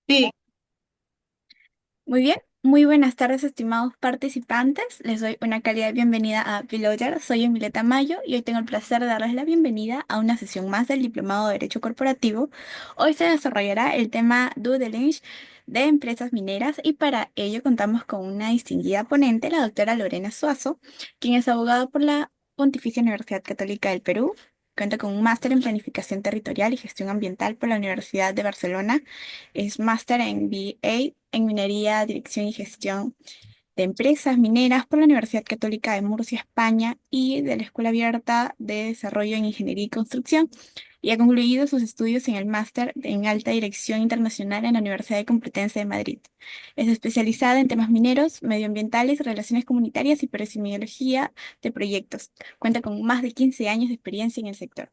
Sí, Muy bien, muy buenas tardes, estimados participantes. Les doy una cálida bienvenida a Piloyer. Soy Emileta Mayo y hoy tengo el placer de darles la bienvenida a una sesión más del Diplomado de Derecho Corporativo. Hoy se desarrollará el tema Due Diligence de empresas mineras y para ello contamos con una distinguida ponente, la doctora Lorena Suazo, quien es abogada por la Pontificia Universidad Católica del Perú. Cuenta con un máster en Planificación Territorial y Gestión Ambiental por la Universidad de Barcelona. Es máster en BA en Minería, Dirección y Gestión de Empresas Mineras por la Universidad Católica de Murcia, España, y de la Escuela Abierta de Desarrollo en Ingeniería y Construcción. Y ha concluido sus estudios en el máster en Alta Dirección Internacional en la Universidad de Complutense de Madrid. Es especializada en temas mineros, medioambientales, relaciones comunitarias y episemiología de proyectos. Cuenta con más de 15 años de experiencia en el sector.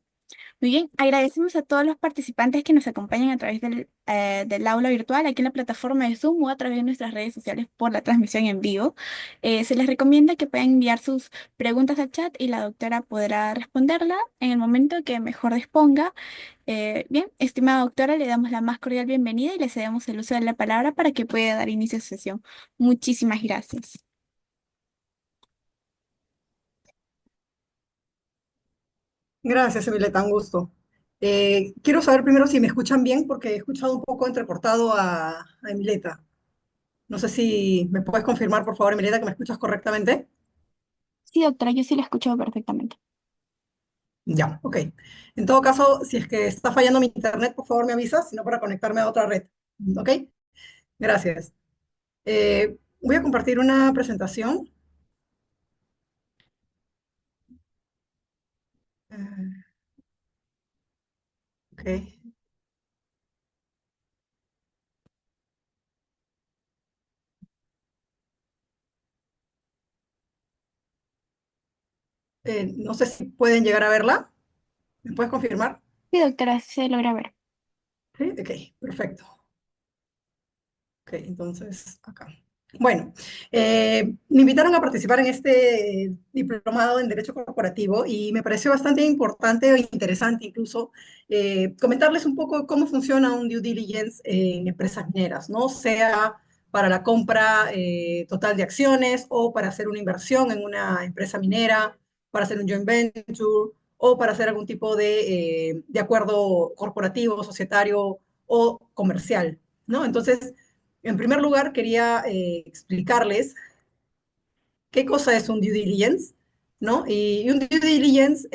Muy bien, agradecemos a todos los participantes que nos acompañan a través del aula virtual, aquí en la plataforma de Zoom o a través de nuestras redes sociales por la transmisión en vivo. Se les recomienda que puedan enviar sus preguntas al chat y la doctora podrá responderla en el momento que mejor disponga. Bien, estimada doctora, le damos la más cordial bienvenida y le cedemos el uso de la palabra para que pueda dar inicio a su sesión. Muchísimas gracias. gracias, Emileta, un gusto. Quiero saber primero si me escuchan bien, porque he escuchado un poco entrecortado a Emileta. No sé si me puedes confirmar, por favor, Emileta, que me escuchas correctamente. Sí, doctora, yo sí la escucho perfectamente. Ya, ok. En todo caso, si es que está fallando mi internet, por favor me avisas, sino para conectarme a otra red. ¿Ok? Gracias. Voy a compartir una presentación. Ah, ok. No sé si pueden llegar a verla. ¿Me puedes confirmar? Sí, doctora, se logra ver. Sí, ok, perfecto. Ok, entonces acá. Bueno, me invitaron a participar en este diplomado en Derecho Corporativo y me pareció bastante importante e interesante incluso comentarles un poco cómo funciona un due diligence en empresas mineras, ¿no? Sea para la compra total de acciones o para hacer una inversión en una empresa minera, para hacer un joint venture o para hacer algún tipo de acuerdo corporativo, societario o comercial, ¿no? Entonces, en primer lugar, quería explicarles qué cosa es un due diligence, ¿no? Y un due diligence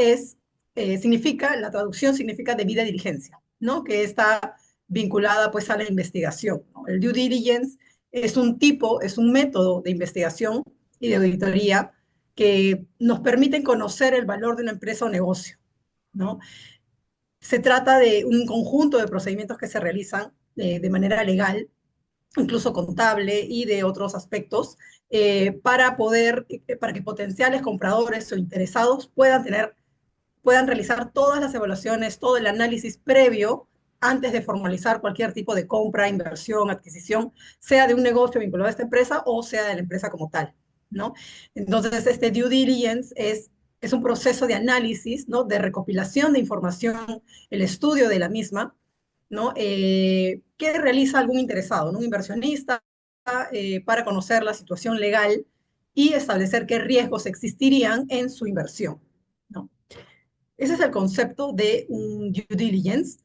significa, la traducción significa debida diligencia, ¿no? Que está vinculada pues a la investigación, ¿no? El due diligence es un tipo, es un método de investigación y de auditoría que nos permiten conocer el valor de una empresa o negocio, ¿no? Se trata de un conjunto de procedimientos que se realizan de manera legal, incluso contable y de otros aspectos, para que potenciales compradores o interesados puedan realizar todas las evaluaciones, todo el análisis previo antes de formalizar cualquier tipo de compra, inversión, adquisición, sea de un negocio vinculado a esta empresa o sea de la empresa como tal, ¿no? Entonces, este due diligence es un proceso de análisis, ¿no? De recopilación de información, el estudio de la misma, ¿no? Que realiza algún interesado, ¿no? Un inversionista, para conocer la situación legal y establecer qué riesgos existirían en su inversión, ¿no? Ese es el concepto de un due diligence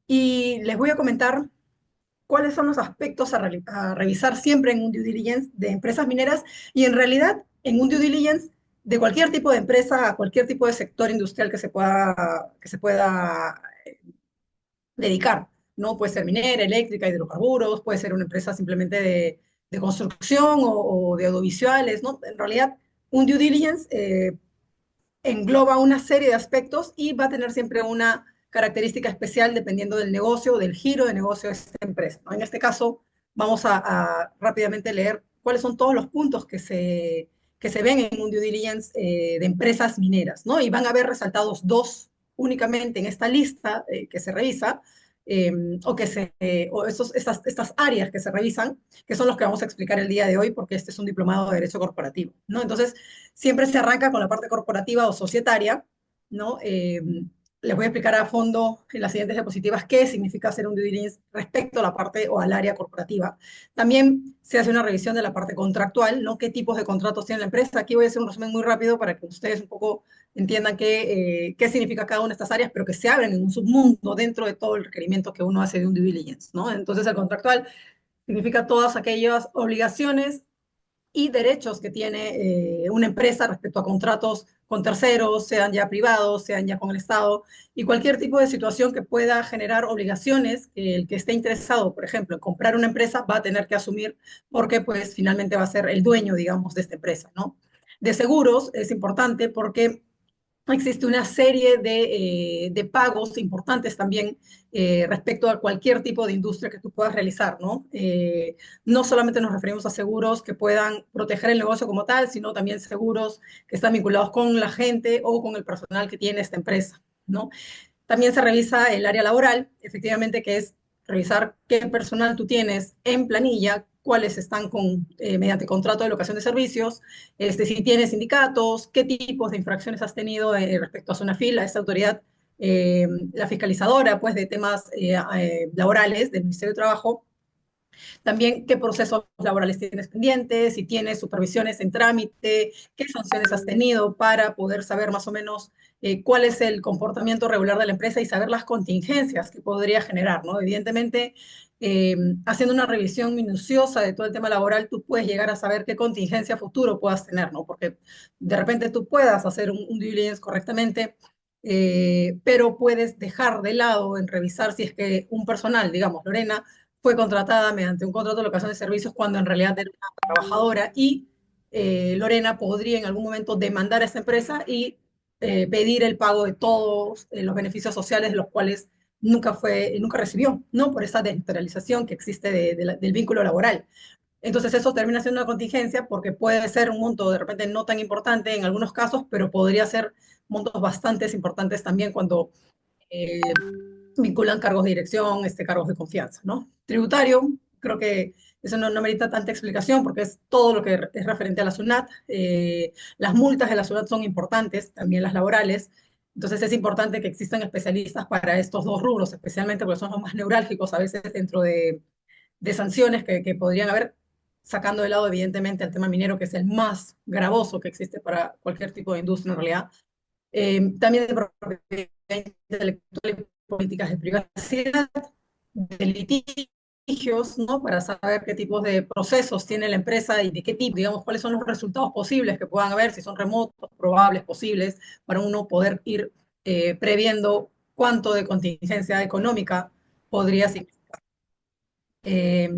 y les voy a comentar cuáles son los aspectos a revisar siempre en un due diligence de empresas mineras y en realidad en un due diligence de cualquier tipo de empresa, a cualquier tipo de sector industrial que se pueda dedicar, ¿no? Puede ser minera, eléctrica, hidrocarburos, puede ser una empresa simplemente de construcción o de audiovisuales, ¿no? En realidad, un due diligence engloba una serie de aspectos y va a tener siempre una característica especial dependiendo del negocio o del giro de negocio de esta empresa, ¿no? En este caso, vamos a rápidamente leer cuáles son todos los puntos que se ven en un due diligence de empresas mineras, ¿no? Y van a ver resaltados dos únicamente en esta lista que se revisa, eh, estas áreas que se revisan, que son los que vamos a explicar el día de hoy, porque este es un diplomado de Derecho Corporativo, ¿no? Entonces, siempre se arranca con la parte corporativa o societaria, ¿no? les voy a explicar a fondo en las siguientes diapositivas qué significa hacer un due diligence respecto a la parte o al área corporativa. También se hace una revisión de la parte contractual, ¿no? ¿Qué tipos de contratos tiene la empresa? Aquí voy a hacer un resumen muy rápido para que ustedes un poco entiendan qué significa cada una de estas áreas, pero que se abren en un submundo dentro de todo el requerimiento que uno hace de un due diligence, ¿no? Entonces, el contractual significa todas aquellas obligaciones y derechos que tiene una empresa respecto a contratos con terceros, sean ya privados, sean ya con el Estado, y cualquier tipo de situación que pueda generar obligaciones que el que esté interesado, por ejemplo, en comprar una empresa va a tener que asumir porque pues finalmente va a ser el dueño, digamos, de esta empresa, ¿no? De seguros es importante porque existe una serie de pagos importantes también respecto a cualquier tipo de industria que tú puedas realizar, ¿no? No solamente nos referimos a seguros que puedan proteger el negocio como tal, sino también seguros que están vinculados con la gente o con el personal que tiene esta empresa, ¿no? También se revisa el área laboral, efectivamente, que es revisar qué personal tú tienes en planilla, cuáles están mediante contrato de locación de servicios, si tienes sindicatos, qué tipos de infracciones has tenido respecto a Sunafil, a esta autoridad, la fiscalizadora pues, de temas laborales del Ministerio de Trabajo, también qué procesos laborales tienes pendientes, si tienes supervisiones en trámite, qué sanciones has tenido para poder saber más o menos cuál es el comportamiento regular de la empresa y saber las contingencias que podría generar, ¿no? Evidentemente, haciendo una revisión minuciosa de todo el tema laboral, tú puedes llegar a saber qué contingencia futuro puedas tener, ¿no? Porque de repente tú puedas hacer un due diligence correctamente, pero puedes dejar de lado en revisar si es que un personal, digamos, Lorena, fue contratada mediante un contrato de locación de servicios cuando en realidad era una trabajadora y Lorena podría en algún momento demandar a esta empresa y pedir el pago de todos los beneficios sociales de los cuales nunca recibió, ¿no? Por esa desnaturalización que existe del vínculo laboral. Entonces eso termina siendo una contingencia porque puede ser un monto de repente no tan importante en algunos casos, pero podría ser montos bastante importantes también cuando eh, vinculan cargos de dirección, cargos de confianza, ¿no? Tributario, creo que eso no merita tanta explicación porque es todo lo que es referente a la SUNAT. Las multas de la SUNAT son importantes, también las laborales. Entonces es importante que existan especialistas para estos dos rubros, especialmente porque son los más neurálgicos a veces dentro de sanciones que podrían haber, sacando de lado evidentemente el tema minero, que es el más gravoso que existe para cualquier tipo de industria en realidad. También de propiedad intelectual y políticas de privacidad, de litigios, ¿no? Para saber qué tipos de procesos tiene la empresa y de qué tipo, digamos, cuáles son los resultados posibles que puedan haber, si son remotos, probables, posibles, para uno poder ir previendo cuánto de contingencia económica podría significar. Eh,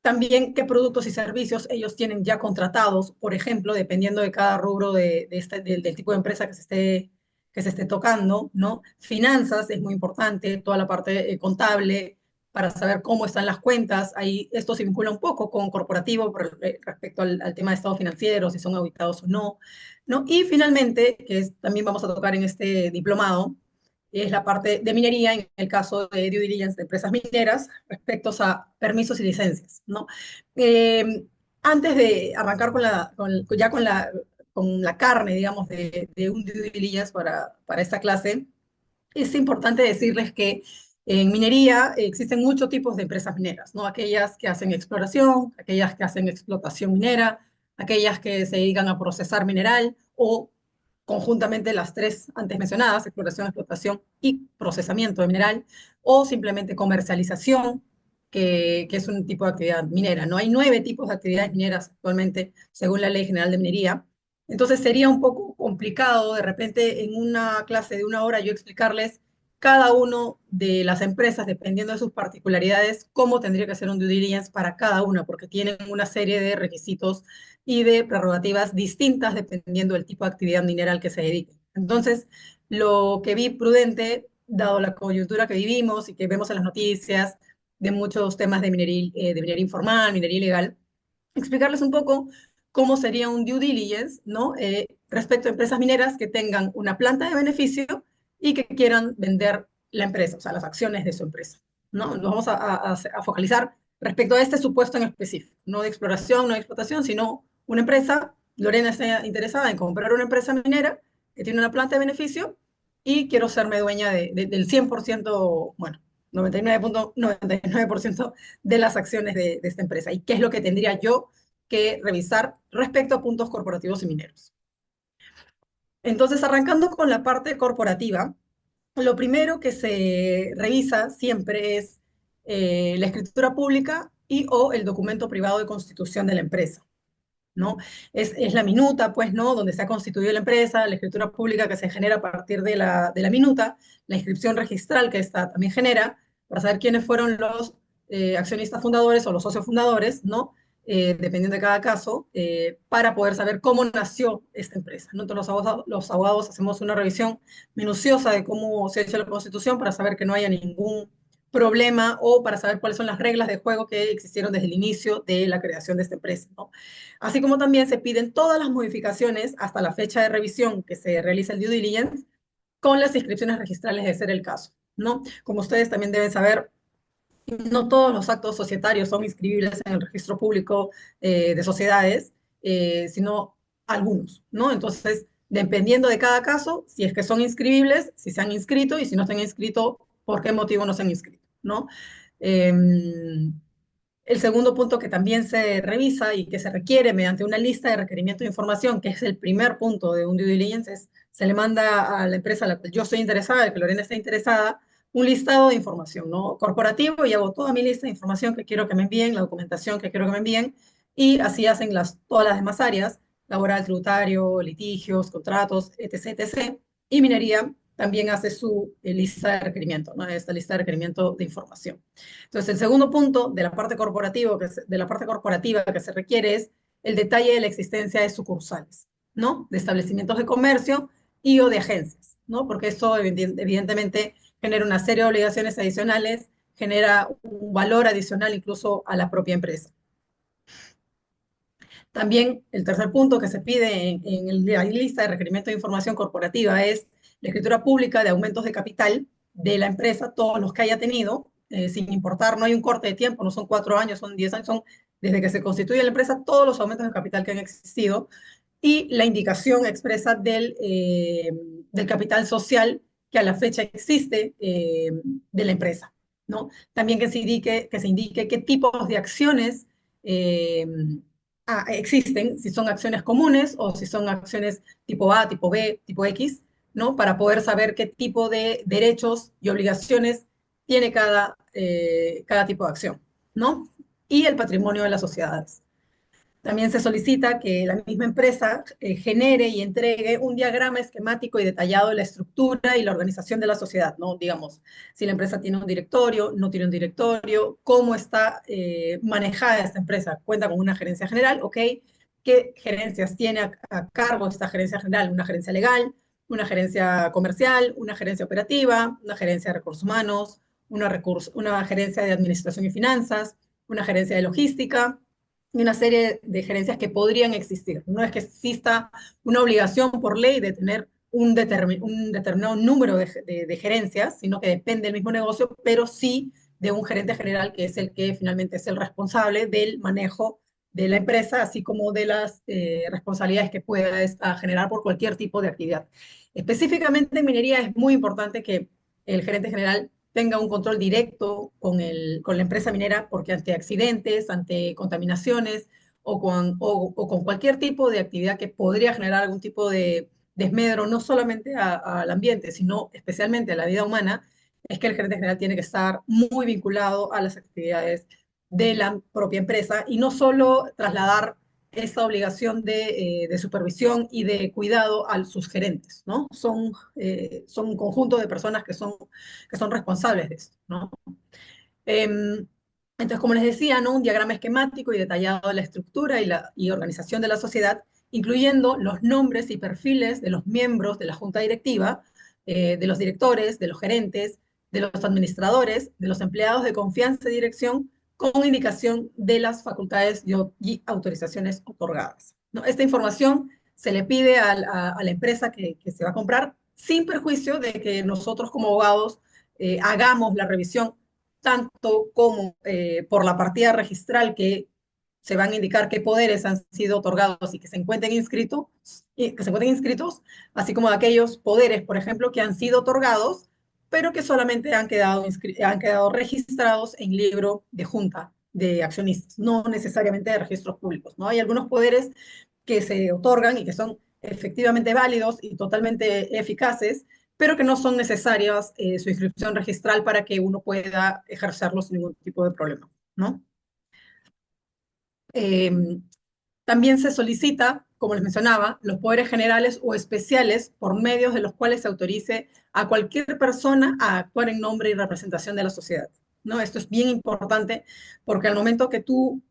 También qué productos y servicios ellos tienen ya contratados, por ejemplo, dependiendo de cada rubro del tipo de empresa que se esté tocando, ¿no? Finanzas es muy importante, toda la parte contable para saber cómo están las cuentas. Ahí esto se vincula un poco con corporativo respecto al tema de estado financiero, si son auditados o no, ¿no? Y finalmente, también vamos a tocar en este diplomado, es la parte de minería en el caso de due diligence de empresas mineras respecto a permisos y licencias, ¿no? Antes de arrancar con la carne, digamos, de un due diligence para esta clase, es importante decirles que en minería existen muchos tipos de empresas mineras, ¿no? Aquellas que hacen exploración, aquellas que hacen explotación minera, aquellas que se dedican a procesar mineral o conjuntamente las tres antes mencionadas, exploración, explotación y procesamiento de mineral, o simplemente comercialización, que es un tipo de actividad minera, ¿no? Hay 9 tipos de actividades mineras actualmente, según la Ley General de Minería. Entonces sería un poco complicado de repente en una clase de una hora yo explicarles cada uno de las empresas, dependiendo de sus particularidades, cómo tendría que ser un due diligence para cada una, porque tienen una serie de requisitos y de prerrogativas distintas dependiendo del tipo de actividad mineral que se dedique. Entonces, lo que vi prudente, dado la coyuntura que vivimos y que vemos en las noticias de muchos temas de minería informal, minería ilegal, explicarles un poco cómo sería un due diligence, ¿no? Respecto a empresas mineras que tengan una planta de beneficio y que quieran vender la empresa, o sea, las acciones de su empresa, ¿no? Nos vamos a focalizar respecto a este supuesto en específico, no de exploración, no de explotación, sino una empresa. Lorena está interesada en comprar una empresa minera que tiene una planta de beneficio y quiero serme dueña del 100%, bueno, 99.99% de las acciones de esta empresa. ¿Y qué es lo que tendría yo que revisar respecto a puntos corporativos y mineros? Entonces, arrancando con la parte corporativa, lo primero que se revisa siempre es la escritura pública y o el documento privado de constitución de la empresa, ¿no? Es la minuta, pues, ¿no? Donde se ha constituido la empresa, la escritura pública que se genera a partir de la minuta, la inscripción registral que esta también genera, para saber quiénes fueron los accionistas fundadores o los socios fundadores, ¿no? Dependiendo de cada caso, para poder saber cómo nació esta empresa, ¿no? Entonces los abogados hacemos una revisión minuciosa de cómo se ha hecho la constitución para saber que no haya ningún problema o para saber cuáles son las reglas de juego que existieron desde el inicio de la creación de esta empresa, ¿no? Así como también se piden todas las modificaciones hasta la fecha de revisión que se realiza el due diligence con las inscripciones registrales de ser el caso, ¿no? Como ustedes también deben saber, no todos los actos societarios son inscribibles en el registro público de sociedades, sino algunos, ¿no? Entonces, dependiendo de cada caso, si es que son inscribibles, si se han inscrito y si no se han inscrito, por qué motivo no se han inscrito, ¿no? Eh, el segundo punto que también se revisa y que se requiere mediante una lista de requerimiento de información, que es el primer punto de un due diligence, es se le manda a la empresa a la que yo estoy interesada, que Lorena está interesada, un listado de información, ¿no? Corporativo, y hago toda mi lista de información que quiero que me envíen, la documentación que quiero que me envíen, y así hacen todas las demás áreas, laboral, tributario, litigios, contratos, etc., etc. Y minería también hace su lista de requerimiento, ¿no? Esta lista de requerimiento de información. Entonces, el segundo punto de la parte corporativa que se requiere es el detalle de la existencia de sucursales, ¿no? De establecimientos de comercio y o de agencias, ¿no? Porque eso evidentemente genera una serie de obligaciones adicionales, genera un valor adicional incluso a la propia empresa. También el tercer punto que se pide en la lista de requerimiento de información corporativa es la escritura pública de aumentos de capital de la empresa, todos los que haya tenido, sin importar, no hay un corte de tiempo, no son 4 años, son 10 años, son desde que se constituye la empresa todos los aumentos de capital que han existido y la indicación expresa del capital social que a la fecha existe de la empresa, ¿no? También que se indique qué tipos de acciones eh, existen, si son acciones comunes o si son acciones tipo A, tipo B, tipo X, ¿no? Para poder saber qué tipo de derechos y obligaciones tiene cada tipo de acción, ¿no? Y el patrimonio de las sociedades. También se solicita que la misma empresa genere y entregue un diagrama esquemático y detallado de la estructura y la organización de la sociedad, ¿no? Digamos, si la empresa tiene un directorio, no tiene un directorio, cómo está manejada esta empresa, cuenta con una gerencia general, ¿ok? ¿Qué gerencias tiene a cargo esta gerencia general? Una gerencia legal, una gerencia comercial, una gerencia operativa, una gerencia de recursos humanos, una gerencia de administración y finanzas, una gerencia de logística, y una serie de gerencias que podrían existir. No es que exista una obligación por ley de tener un determinado número de gerencias, sino que depende del mismo negocio, pero sí de un gerente general que es el que finalmente es el responsable del manejo de la empresa, así como de las responsabilidades que pueda esta generar por cualquier tipo de actividad. Específicamente en minería es muy importante que el gerente general tenga un control directo con la empresa minera, porque ante accidentes, ante contaminaciones o con cualquier tipo de actividad que podría generar algún tipo de desmedro, no solamente al ambiente, sino especialmente a la vida humana, es que el gerente general tiene que estar muy vinculado a las actividades de la propia empresa y no solo trasladar esa obligación de supervisión y de cuidado a sus gerentes, ¿no? Son un conjunto de personas que son responsables de esto, ¿no? Eh, entonces, como les decía, ¿no? Un diagrama esquemático y detallado de la estructura y organización de la sociedad, incluyendo los nombres y perfiles de los miembros de la junta directiva, de los directores, de los gerentes, de los administradores, de los empleados de confianza y dirección, con indicación de las facultades y autorizaciones otorgadas, ¿no? Esta información se le pide a la empresa que se va a comprar sin perjuicio de que nosotros como abogados hagamos la revisión tanto como por la partida registral que se van a indicar qué poderes han sido otorgados y que se encuentren inscritos, así como aquellos poderes, por ejemplo, que han sido otorgados, pero que solamente han quedado registrados en libro de junta de accionistas, no necesariamente de registros públicos, ¿no? Hay algunos poderes que se otorgan y que son efectivamente válidos y totalmente eficaces, pero que no son necesarias su inscripción registral para que uno pueda ejercerlos sin ningún tipo de problema, ¿no? Eh, También se solicita, como les mencionaba, los poderes generales o especiales por medios de los cuales se autorice a cualquier persona a actuar en nombre y representación de la sociedad, ¿no? Esto es bien importante porque al momento que tú,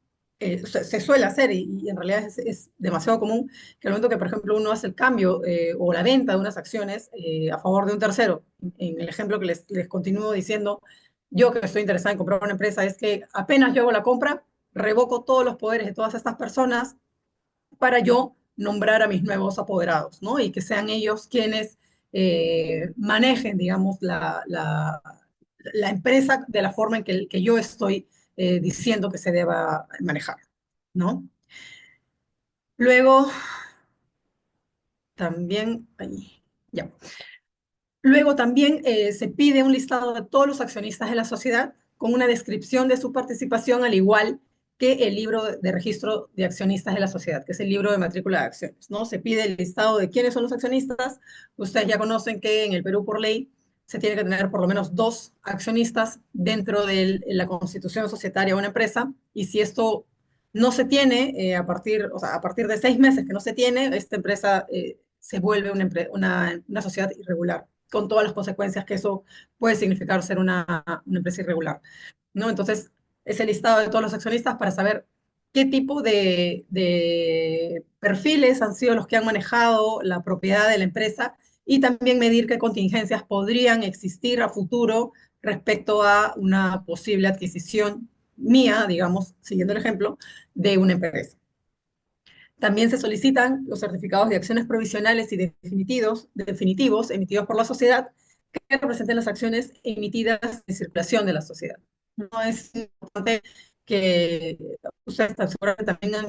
se suele hacer y en realidad es demasiado común que al momento que, por ejemplo, uno hace el cambio o la venta de unas acciones a favor de un tercero, en el ejemplo que les continúo diciendo, yo que estoy interesada en comprar una empresa, es que apenas yo hago la compra, revoco todos los poderes de todas estas personas para yo nombrar a mis nuevos apoderados, ¿no? Y que sean ellos quienes manejen, digamos, la empresa de la forma en que yo estoy diciendo que se deba manejar, ¿no? Luego, también, ahí, ya. Luego también se pide un listado de todos los accionistas de la sociedad con una descripción de su participación, al igual que el libro de registro de accionistas de la sociedad, que es el libro de matrícula de acciones, ¿no? Se pide el listado de quiénes son los accionistas. Ustedes ya conocen que en el Perú, por ley, se tiene que tener por lo menos 2 accionistas dentro de la constitución societaria de una empresa, y si esto no se tiene o sea, a partir de 6 meses que no se tiene, esta empresa se vuelve una sociedad irregular, con todas las consecuencias que eso puede significar ser una empresa irregular, ¿no? Entonces, es el listado de todos los accionistas para saber qué tipo de perfiles han sido los que han manejado la propiedad de la empresa y también medir qué contingencias podrían existir a futuro respecto a una posible adquisición mía, digamos, siguiendo el ejemplo, de una empresa. También se solicitan los certificados de acciones provisionales y definitivos emitidos por la sociedad que representen las acciones emitidas en circulación de la sociedad. No es importante que ustedes seguramente también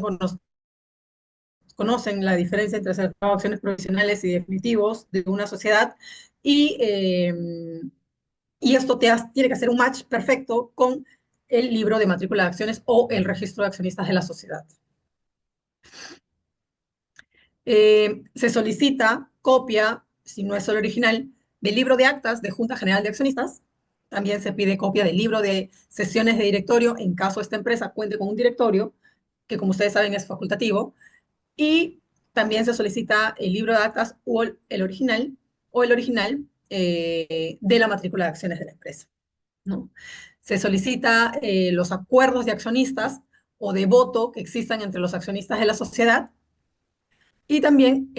conocen la diferencia entre certificados de acciones provisionales y definitivos de una sociedad y, eh, y esto tiene que hacer un match perfecto con el libro de matrícula de acciones o el registro de accionistas de la sociedad. Se solicita copia, si no es el original, del libro de actas de Junta General de Accionistas. También se pide copia del libro de sesiones de directorio en caso esta empresa cuente con un directorio, que como ustedes saben es facultativo. Y también se solicita el libro de actas o el original de la matrícula de acciones de la empresa, ¿no? Se solicita los acuerdos de accionistas o de voto que existan entre los accionistas de la sociedad y también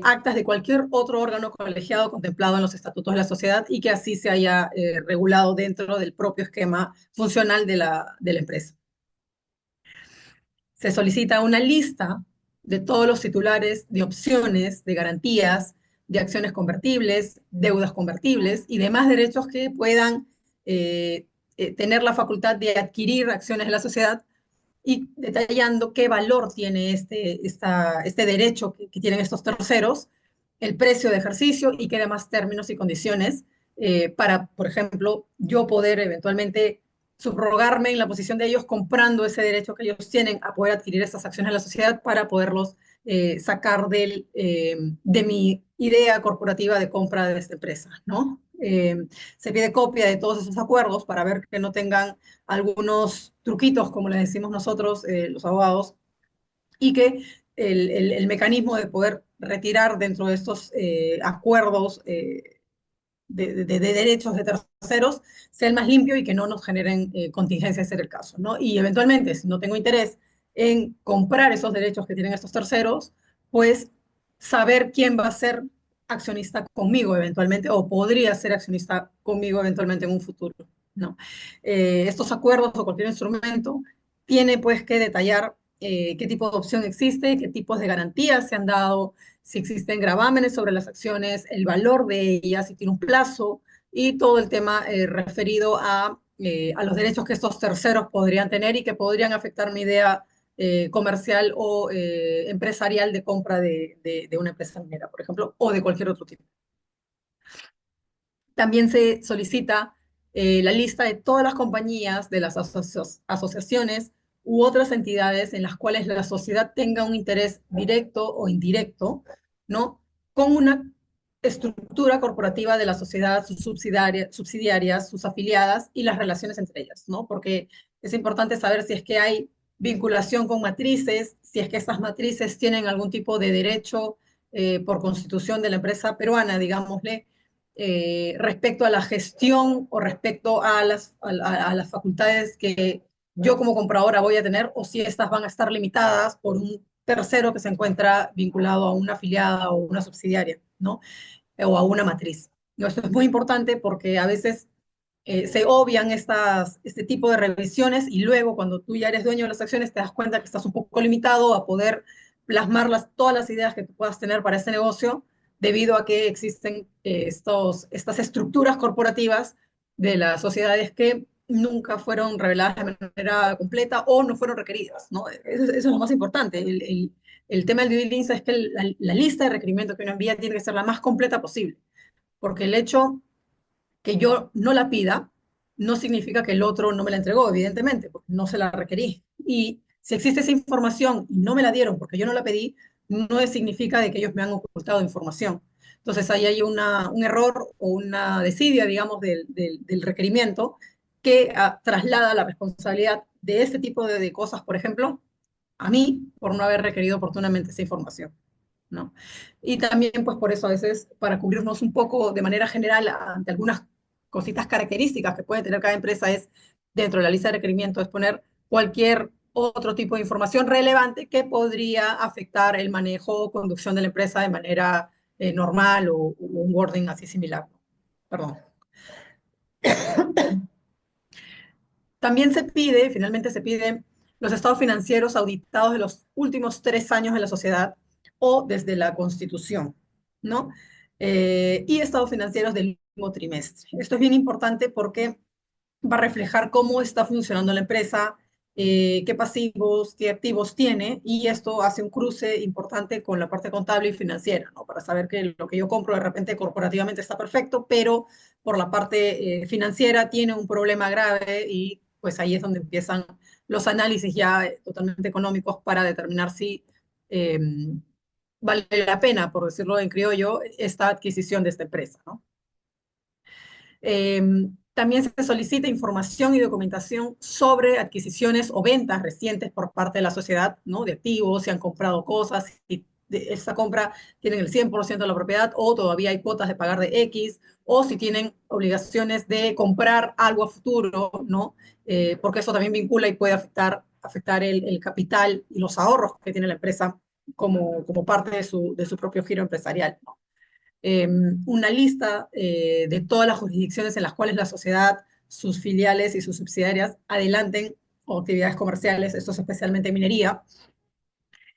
actas de cualquier otro órgano colegiado contemplado en los estatutos de la sociedad y que así se haya regulado dentro del propio esquema funcional de la empresa. Se solicita una lista de todos los titulares de opciones, de garantías, de acciones convertibles, deudas convertibles y demás derechos que puedan tener la facultad de adquirir acciones de la sociedad y detallando qué valor tiene este derecho que tienen estos terceros, el precio de ejercicio y qué demás términos y condiciones para, por ejemplo, yo poder eventualmente subrogarme en la posición de ellos comprando ese derecho que ellos tienen a poder adquirir estas acciones de la sociedad para poderlos sacar de mi idea corporativa de compra de esta empresa, ¿no? Se pide copia de todos esos acuerdos para ver que no tengan algunos truquitos, como le decimos nosotros, los abogados, y que el mecanismo de poder retirar dentro de estos acuerdos de derechos de terceros sea el más limpio y que no nos generen contingencia de ser el caso, ¿no? Y eventualmente, si no tengo interés en comprar esos derechos que tienen estos terceros, pues saber quién va a ser accionista conmigo eventualmente o podría ser accionista conmigo eventualmente en un futuro, ¿no? Estos acuerdos o cualquier instrumento tiene pues que detallar qué tipo de opción existe, qué tipos de garantías se han dado, si existen gravámenes sobre las acciones, el valor de ellas, si tiene un plazo y todo el tema referido a los derechos que estos terceros podrían tener y que podrían afectar mi idea comercial o empresarial de compra de una empresa minera, por ejemplo, o de cualquier otro tipo. También se solicita la lista de todas las compañías, de las asociaciones u otras entidades en las cuales la sociedad tenga un interés directo o indirecto, ¿no? Con una estructura corporativa de la sociedad, sus subsidiarias, sus afiliadas y las relaciones entre ellas, ¿no? Porque es importante saber si es que hay vinculación con matrices, si es que estas matrices tienen algún tipo de derecho por constitución de la empresa peruana, digámosle, respecto a la gestión o respecto a las facultades que yo como compradora voy a tener, o si estas van a estar limitadas por un tercero que se encuentra vinculado a una afiliada o una subsidiaria, ¿no? O a una matriz. ¿No? Esto es muy importante porque a veces se obvian este tipo de revisiones y luego cuando tú ya eres dueño de las acciones te das cuenta que estás un poco limitado a poder plasmar todas las ideas que tú puedas tener para ese negocio debido a que existen estas estructuras corporativas de las sociedades que nunca fueron reveladas de manera completa o no fueron requeridas, ¿no? Eso es lo más importante. El tema del due diligence es que la lista de requerimientos que uno envía tiene que ser la más completa posible, porque el hecho que yo no la pida, no significa que el otro no me la entregó, evidentemente, porque no se la requerí. Y si existe esa información y no me la dieron porque yo no la pedí, no significa de que ellos me han ocultado información. Entonces ahí hay un error o una desidia, digamos, del requerimiento que traslada la responsabilidad de este tipo de cosas, por ejemplo, a mí por no haber requerido oportunamente esa información, ¿no? Y también, pues por eso a veces, para cubrirnos un poco de manera general ante algunas cositas características que puede tener cada empresa, es dentro de la lista de requerimientos, es poner cualquier otro tipo de información relevante que podría afectar el manejo o conducción de la empresa de manera normal o un wording así similar. Perdón. También se pide, finalmente se pide los estados financieros auditados de los últimos 3 años de la sociedad o desde la Constitución, ¿no? Y estados financieros del último trimestre. Esto es bien importante porque va a reflejar cómo está funcionando la empresa, qué pasivos, qué activos tiene, y esto hace un cruce importante con la parte contable y financiera, ¿no? Para saber que lo que yo compro de repente corporativamente está perfecto, pero por la parte financiera tiene un problema grave y pues ahí es donde empiezan los análisis ya totalmente económicos para determinar si eh, vale la pena, por decirlo en criollo, esta adquisición de esta empresa, ¿no? Eh, También se solicita información y documentación sobre adquisiciones o ventas recientes por parte de la sociedad, ¿no? De activos, si han comprado cosas, si de esa compra tienen el 100% de la propiedad o todavía hay cuotas de pagar de X, o si tienen obligaciones de comprar algo a futuro, ¿no? Porque eso también vincula y puede afectar el capital y los ahorros que tiene la empresa como parte de su propio giro empresarial, ¿no? Una lista de todas las jurisdicciones en las cuales la sociedad, sus filiales y sus subsidiarias adelanten actividades comerciales, esto es especialmente minería.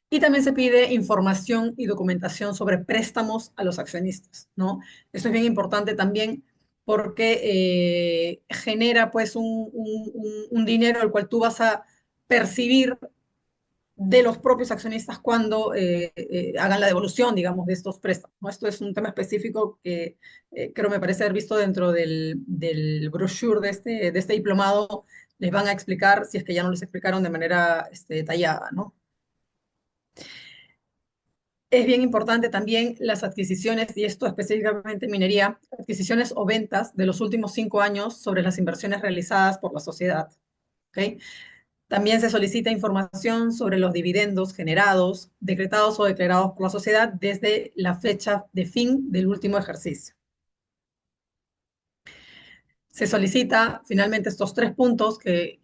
Y también se pide información y documentación sobre préstamos a los accionistas, ¿no? Esto es bien importante también porque genera pues un dinero al cual tú vas a percibir de los propios accionistas cuando hagan la devolución, digamos, de estos préstamos, ¿no? Esto es un tema específico que creo me parece haber visto dentro del brochure de este diplomado. Les van a explicar, si es que ya no les explicaron de manera detallada, ¿no? Es bien importante también las adquisiciones, y esto específicamente en minería, adquisiciones o ventas de los últimos 5 años sobre las inversiones realizadas por la sociedad. ¿Ok? También se solicita información sobre los dividendos generados, decretados o declarados por la sociedad desde la fecha de fin del último ejercicio. Se solicita finalmente estos 3 puntos que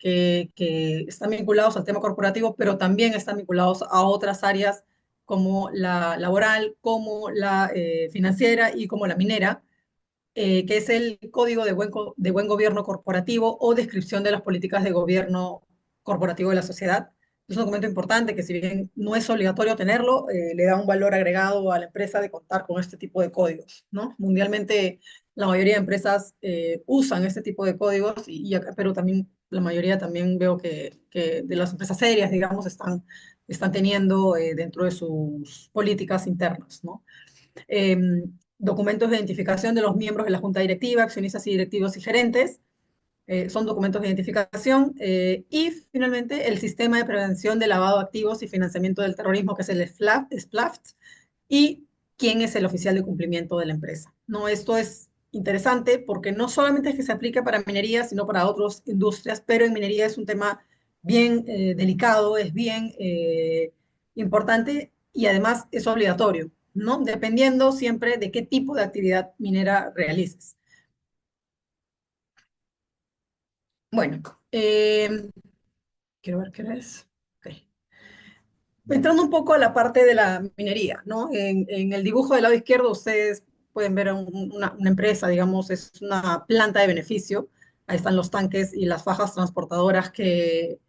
están vinculados al tema corporativo, pero también están vinculados a otras áreas como la laboral, como la financiera y como la minera, que es el Código de Buen Gobierno Corporativo o descripción de las políticas de gobierno corporativo de la sociedad. Es un documento importante que si bien no es obligatorio tenerlo, le da un valor agregado a la empresa de contar con este tipo de códigos, ¿no? Mundialmente la mayoría de empresas usan este tipo de códigos y acá Perú también la mayoría también veo que de las empresas serias, digamos, están teniendo dentro de sus políticas internas, ¿no? Documentos de identificación de los miembros de la junta directiva, accionistas y directivos y gerentes, son documentos de identificación, y finalmente el sistema de prevención de lavado de activos y financiamiento del terrorismo, que es el SPLAFT, y quién es el oficial de cumplimiento de la empresa. ¿No? Esto es interesante porque no solamente es que se aplica para minería, sino para otras industrias, pero en minería es un tema bien delicado, es bien importante y además es obligatorio, ¿no? Dependiendo siempre de qué tipo de actividad minera realices. Bueno, quiero ver qué hora es. Ok. Entrando un poco a la parte de la minería, ¿no? En el dibujo del lado izquierdo ustedes pueden ver una empresa, digamos, es una planta de beneficio. Ahí están los tanques y las fajas transportadoras que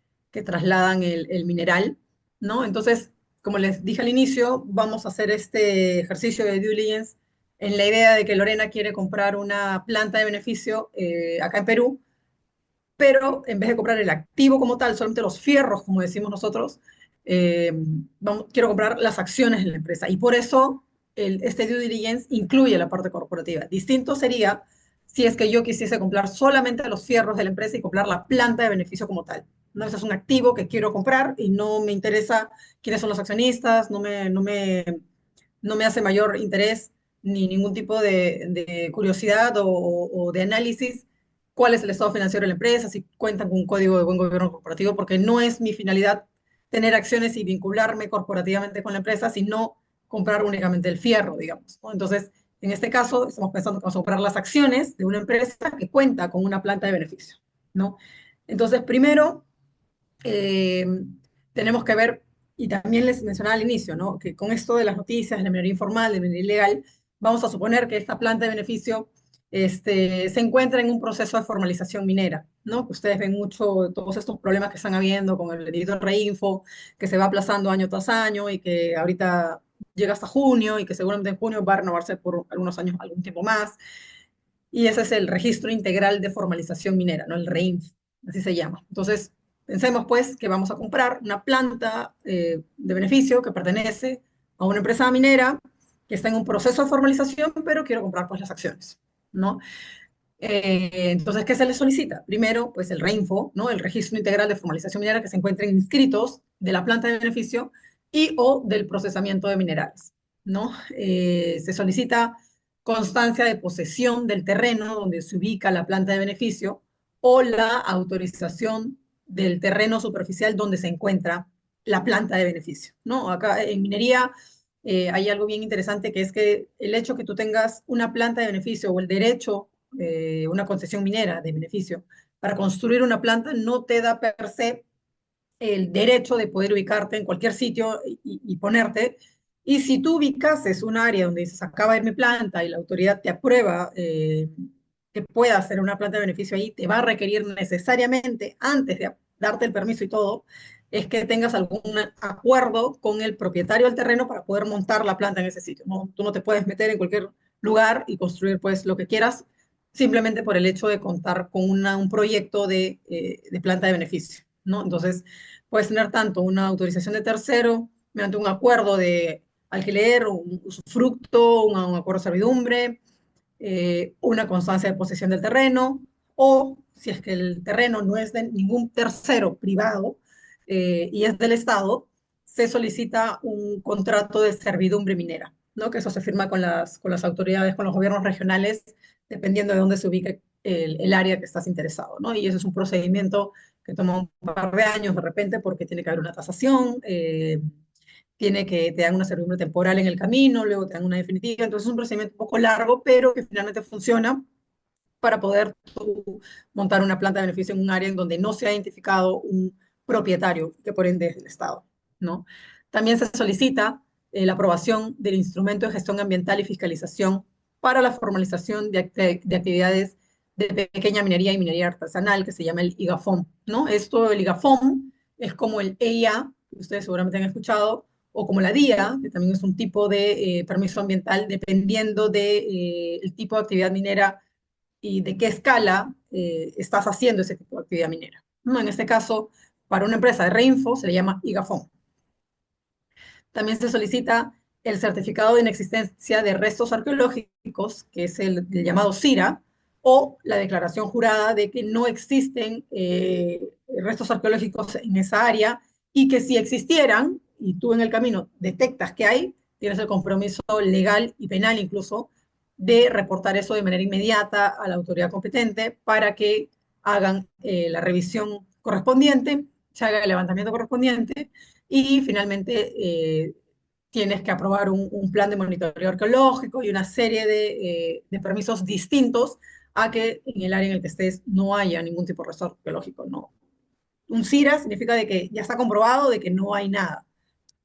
trasladan el mineral, ¿no? Entonces, como les dije al inicio, vamos a hacer este ejercicio de due diligence en la idea de que Lorena quiere comprar una planta de beneficio acá en Perú, pero en vez de comprar el activo como tal, solamente los fierros, como decimos nosotros, quiero comprar las acciones de la empresa. Y por eso este due diligence incluye la parte corporativa. Distinto sería si es que yo quisiese comprar solamente los fierros de la empresa y comprar la planta de beneficio como tal. ¿No? Ese es un activo que quiero comprar y no me interesa quiénes son los accionistas, no me hace mayor interés ni ningún tipo de curiosidad o de análisis cuál es el estado financiero de la empresa, si cuentan con un código de buen gobierno corporativo, porque no es mi finalidad tener acciones y vincularme corporativamente con la empresa, sino comprar únicamente el fierro, digamos, ¿no? Entonces, en este caso, estamos pensando que vamos a comprar las acciones de una empresa que cuenta con una planta de beneficio, ¿no? Entonces, primero, eh, tenemos que ver, y también les mencionaba al inicio, ¿no? Que con esto de las noticias, de la minería informal, de la minería ilegal, vamos a suponer que esta planta de beneficio se encuentra en un proceso de formalización minera, ¿no? Que ustedes ven mucho todos estos problemas que están habiendo con el delito Reinfo, que se va aplazando año tras año y que ahorita llega hasta junio y que seguramente en junio va a renovarse por algunos años, algún tiempo más. Y ese es el registro integral de formalización minera, ¿no? El REINF, así se llama. Entonces, pensemos pues que vamos a comprar una planta de beneficio que pertenece a una empresa minera que está en un proceso de formalización, pero quiero comprar pues las acciones, ¿no? Entonces, ¿qué se le solicita? Primero, pues el REINFO, ¿no? El registro integral de formalización minera, que se encuentren inscritos de la planta de beneficio y o del procesamiento de minerales, ¿no? Se solicita constancia de posesión del terreno donde se ubica la planta de beneficio o la autorización del terreno superficial donde se encuentra la planta de beneficio, ¿no? Acá en minería hay algo bien interesante, que es que el hecho que tú tengas una planta de beneficio o el derecho, una concesión minera de beneficio para construir una planta, no te da per se el derecho de poder ubicarte en cualquier sitio y ponerte. Y si tú ubicases un área donde dices, acaba de ir mi planta y la autoridad te aprueba que pueda hacer una planta de beneficio ahí, te va a requerir necesariamente, antes de darte el permiso y todo, es que tengas algún acuerdo con el propietario del terreno para poder montar la planta en ese sitio, ¿no? Tú no te puedes meter en cualquier lugar y construir pues lo que quieras, simplemente por el hecho de contar con un proyecto de planta de beneficio, ¿no? Entonces, puedes tener tanto una autorización de tercero, mediante un acuerdo de alquiler, un usufructo, un acuerdo de servidumbre, una constancia de posesión del terreno, o si es que el terreno no es de ningún tercero privado y es del Estado, se solicita un contrato de servidumbre minera, ¿no? Que eso se firma con las autoridades, con los gobiernos regionales, dependiendo de dónde se ubique el área que estás interesado, ¿no? Y eso es un procedimiento que toma un par de años de repente porque tiene que haber una tasación, tiene que te dan una servidumbre temporal en el camino, luego te dan una definitiva, entonces es un procedimiento un poco largo, pero que finalmente funciona para poder montar una planta de beneficio en un área en donde no se ha identificado un propietario, que por ende es el Estado, ¿no? También se solicita la aprobación del instrumento de gestión ambiental y fiscalización para la formalización de actividades de pequeña minería y minería artesanal, que se llama el IGAFOM, ¿no? Esto, el IGAFOM, es como el EIA, que ustedes seguramente han escuchado, o como la DIA, que también es un tipo de permiso ambiental, dependiendo del tipo de actividad minera y de qué escala estás haciendo ese tipo de actividad minera, ¿no? En este caso, para una empresa de Reinfo se le llama IGAFON. También se solicita el certificado de inexistencia de restos arqueológicos, que es el llamado CIRA, o la declaración jurada de que no existen restos arqueológicos en esa área y que si existieran, y tú en el camino detectas que hay, tienes el compromiso legal y penal incluso de reportar eso de manera inmediata a la autoridad competente para que hagan la revisión correspondiente, se haga el levantamiento correspondiente y finalmente tienes que aprobar un plan de monitoreo arqueológico y una serie de permisos distintos a que en el área en el que estés no haya ningún tipo de resto arqueológico, ¿no? Un CIRA significa de que ya está comprobado de que no hay nada,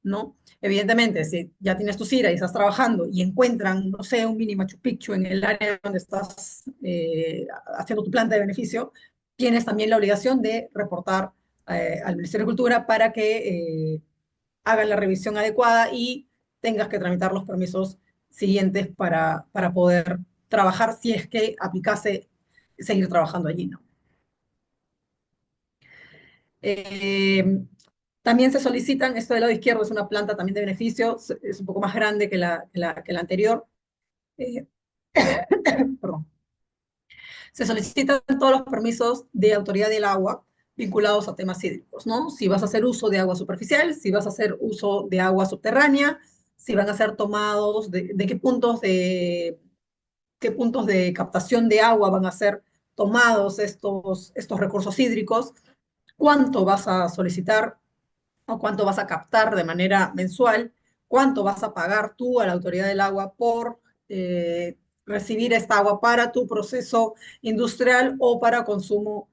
¿no? Evidentemente, si ya tienes tu CIRA y estás trabajando y encuentran, no sé, un mini Machu Picchu en el área donde estás haciendo tu planta de beneficio, tienes también la obligación de reportar al Ministerio de Cultura para que hagan la revisión adecuada y tengas que tramitar los permisos siguientes para poder trabajar si es que aplicase seguir trabajando allí, ¿no? Eh, También se solicitan, esto del lado izquierdo es una planta también de beneficio, es un poco más grande que la anterior. Eh, perdón. Se solicitan todos los permisos de autoridad del agua vinculados a temas hídricos, ¿no? Si vas a hacer uso de agua superficial, si vas a hacer uso de agua subterránea, si van a ser tomados, de qué puntos de captación de agua van a ser tomados estos recursos hídricos, cuánto vas a solicitar o cuánto vas a captar de manera mensual, cuánto vas a pagar tú a la autoridad del agua por recibir esta agua para tu proceso industrial o para consumo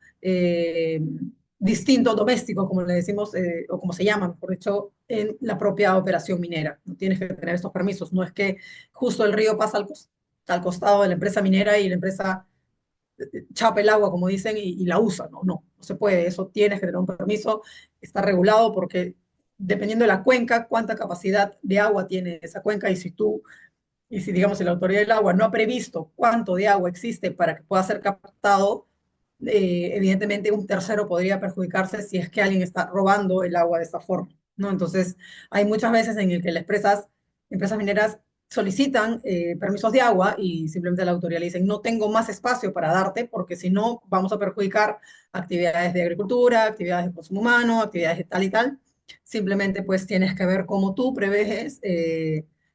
distinto, doméstico, como le decimos, o como se llama, por hecho, en la propia operación minera. No tienes que tener estos permisos. No es que justo el río pasa al costado de la empresa minera y la empresa chapa el agua, como dicen, y la usa. No, no, no se puede. Eso tienes que tener un permiso. Está regulado porque dependiendo de la cuenca, cuánta capacidad de agua tiene esa cuenca y si digamos, si la autoridad del agua no ha previsto cuánto de agua existe para que pueda ser captado, evidentemente un tercero podría perjudicarse si es que alguien está robando el agua de esta forma, ¿no? Entonces, hay muchas veces en el que las empresas mineras solicitan permisos de agua y simplemente la autoridad le dicen, no tengo más espacio para darte porque si no vamos a perjudicar actividades de agricultura, actividades de consumo humano, actividades de tal y tal. Simplemente pues tienes que ver cómo tú prevés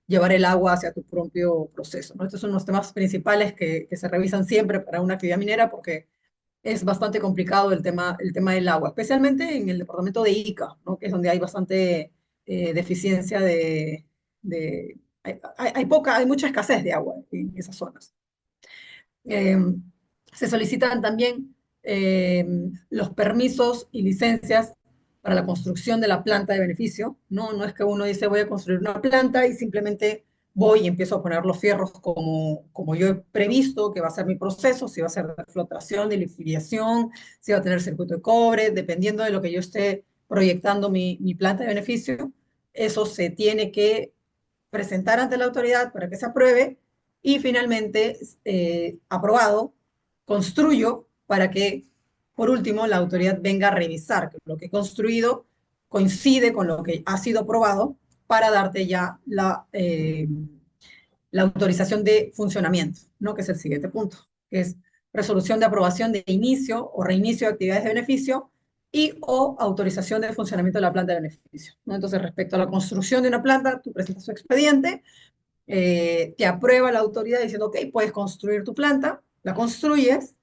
llevar el agua hacia tu propio proceso, ¿no? Estos son los temas principales que se revisan siempre para una actividad minera porque es bastante complicado el tema del agua, especialmente en el departamento de Ica, ¿no? Que es donde hay bastante deficiencia hay mucha escasez de agua en esas zonas. Eh, Se solicitan también los permisos y licencias para la construcción de la planta de beneficio, ¿no? No es que uno dice voy a construir una planta y simplemente voy y empiezo a poner los fierros como yo he previsto que va a ser mi proceso, si va a ser de flotación, de lixiviación, si va a tener circuito de cobre, dependiendo de lo que yo esté proyectando mi planta de beneficio, eso se tiene que presentar ante la autoridad para que se apruebe y finalmente, aprobado, construyo para que, por último, la autoridad venga a revisar que lo que he construido coincide con lo que ha sido aprobado para darte ya la autorización de funcionamiento, ¿no? Que es el siguiente punto, que es resolución de aprobación de inicio o reinicio de actividades de beneficio y o autorización de funcionamiento de la planta de beneficio, ¿no? Entonces, respecto a la construcción de una planta, tú presentas tu expediente, te aprueba la autoridad diciendo, ok, puedes construir tu planta, la construyes,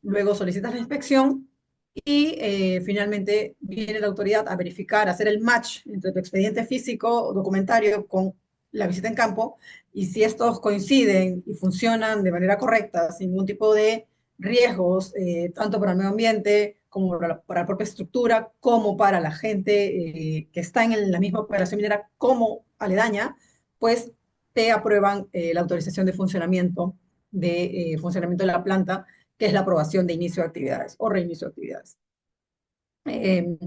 luego solicitas la inspección y finalmente viene la autoridad a verificar, a hacer el match entre tu expediente físico o documentario con la visita en campo y si estos coinciden y funcionan de manera correcta, sin ningún tipo de riesgos, tanto para el medio ambiente como para la propia estructura, como para la gente que está en la misma operación minera como aledaña, pues te aprueban la autorización de funcionamiento de la planta, que es la aprobación de inicio de actividades o reinicio de actividades. Eh,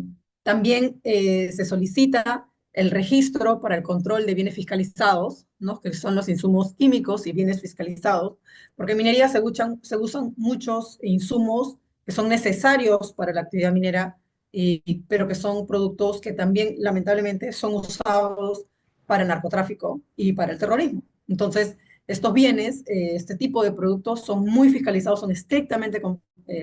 También se solicita el registro para el control de bienes fiscalizados, ¿no? Que son los insumos químicos y bienes fiscalizados, porque en minería se usan muchos insumos que son necesarios para la actividad minera, pero que son productos que también lamentablemente son usados para el narcotráfico y para el terrorismo. Entonces, estos bienes, este tipo de productos son muy fiscalizados, son estrictamente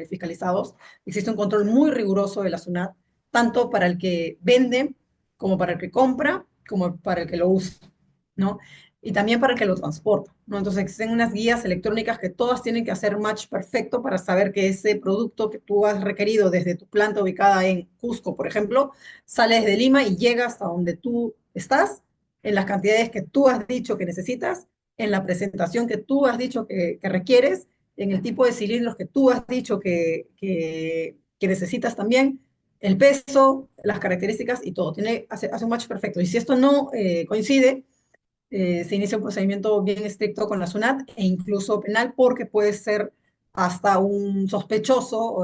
fiscalizados. Existe un control muy riguroso de la SUNAT, tanto para el que vende, como para el que compra, como para el que lo usa, ¿no? Y también para el que lo transporta, ¿no? Entonces existen unas guías electrónicas que todas tienen que hacer match perfecto para saber que ese producto que tú has requerido desde tu planta ubicada en Cusco, por ejemplo, sale desde Lima y llega hasta donde tú estás, en las cantidades que tú has dicho que necesitas, en la presentación que tú has dicho que requieres, en el tipo de cilindros que tú has dicho que necesitas también, el peso, las características y todo. Hace un match perfecto. Y si esto no coincide, se inicia un procedimiento bien estricto con la SUNAT e incluso penal porque puede ser hasta un sospechoso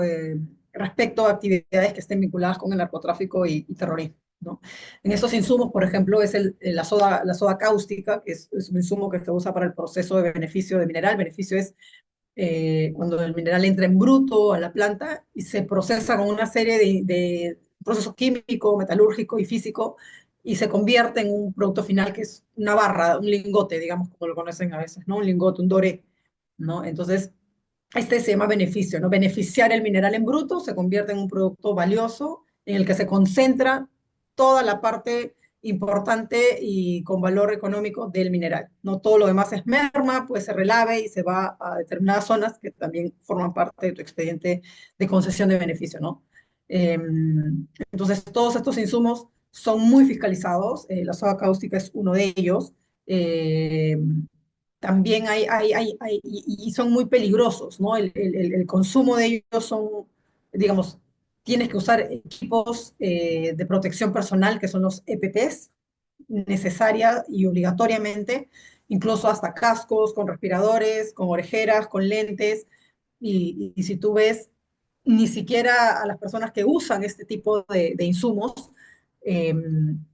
respecto a actividades que estén vinculadas con el narcotráfico y terrorismo, ¿no? En estos insumos, por ejemplo, es la soda cáustica, que es un insumo que se usa para el proceso de beneficio de mineral. Beneficio es cuando el mineral entra en bruto a la planta y se procesa con una serie de procesos químico, metalúrgico y físico y se convierte en un producto final que es una barra, un lingote, digamos, como lo conocen a veces, ¿no? Un lingote, un doré, ¿no? Entonces, este se llama beneficio, ¿no? Beneficiar el mineral en bruto se convierte en un producto valioso en el que se concentra toda la parte importante y con valor económico del mineral. No todo lo demás es merma, pues se relave y se va a determinadas zonas que también forman parte de tu expediente de concesión de beneficio, ¿no? Entonces, todos estos insumos son muy fiscalizados, la soda cáustica es uno de ellos. Eh, También y son muy peligrosos, ¿no? El consumo de ellos son, digamos, tienes que usar equipos de protección personal, que son los EPPs, necesaria y obligatoriamente, incluso hasta cascos, con respiradores, con orejeras, con lentes, y si tú ves, ni siquiera a las personas que usan este tipo de insumos, eh,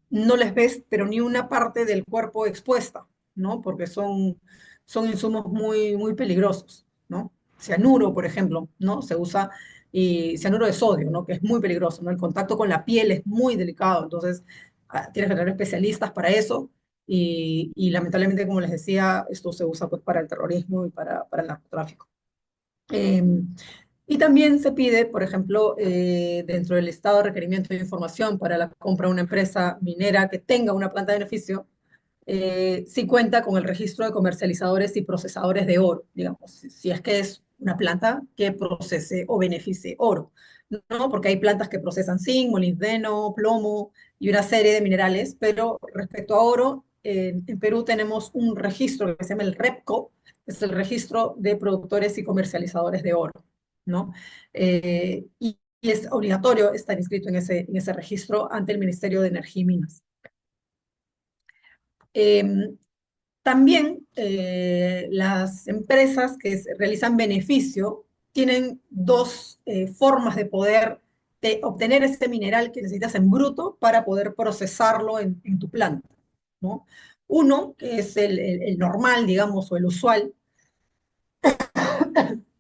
no les ves, pero ni una parte del cuerpo expuesta, ¿no? Porque son insumos muy peligrosos, ¿no? Cianuro, por ejemplo, ¿no? Se usa, y cianuro de sodio, ¿no? Que es muy peligroso, ¿no? El contacto con la piel es muy delicado, entonces tienes que tener especialistas para eso, y lamentablemente, como les decía, esto se usa pues, para el terrorismo y para el narcotráfico. Eh, y también se pide, por ejemplo, dentro del estado de requerimiento de información para la compra de una empresa minera que tenga una planta de beneficio, si cuenta con el registro de comercializadores y procesadores de oro, digamos, si es que es una planta que procese o beneficie oro, ¿no? Porque hay plantas que procesan zinc, molibdeno, plomo y una serie de minerales, pero respecto a oro, en Perú tenemos un registro que se llama el REPCO, es el registro de productores y comercializadores de oro, ¿no? Y es obligatorio estar inscrito en ese registro ante el Ministerio de Energía y Minas. Eh, También las empresas que realizan beneficio tienen dos formas de poder obtener ese mineral que necesitas en bruto para poder procesarlo en tu planta, ¿no? Uno, que es el normal, digamos, o el usual,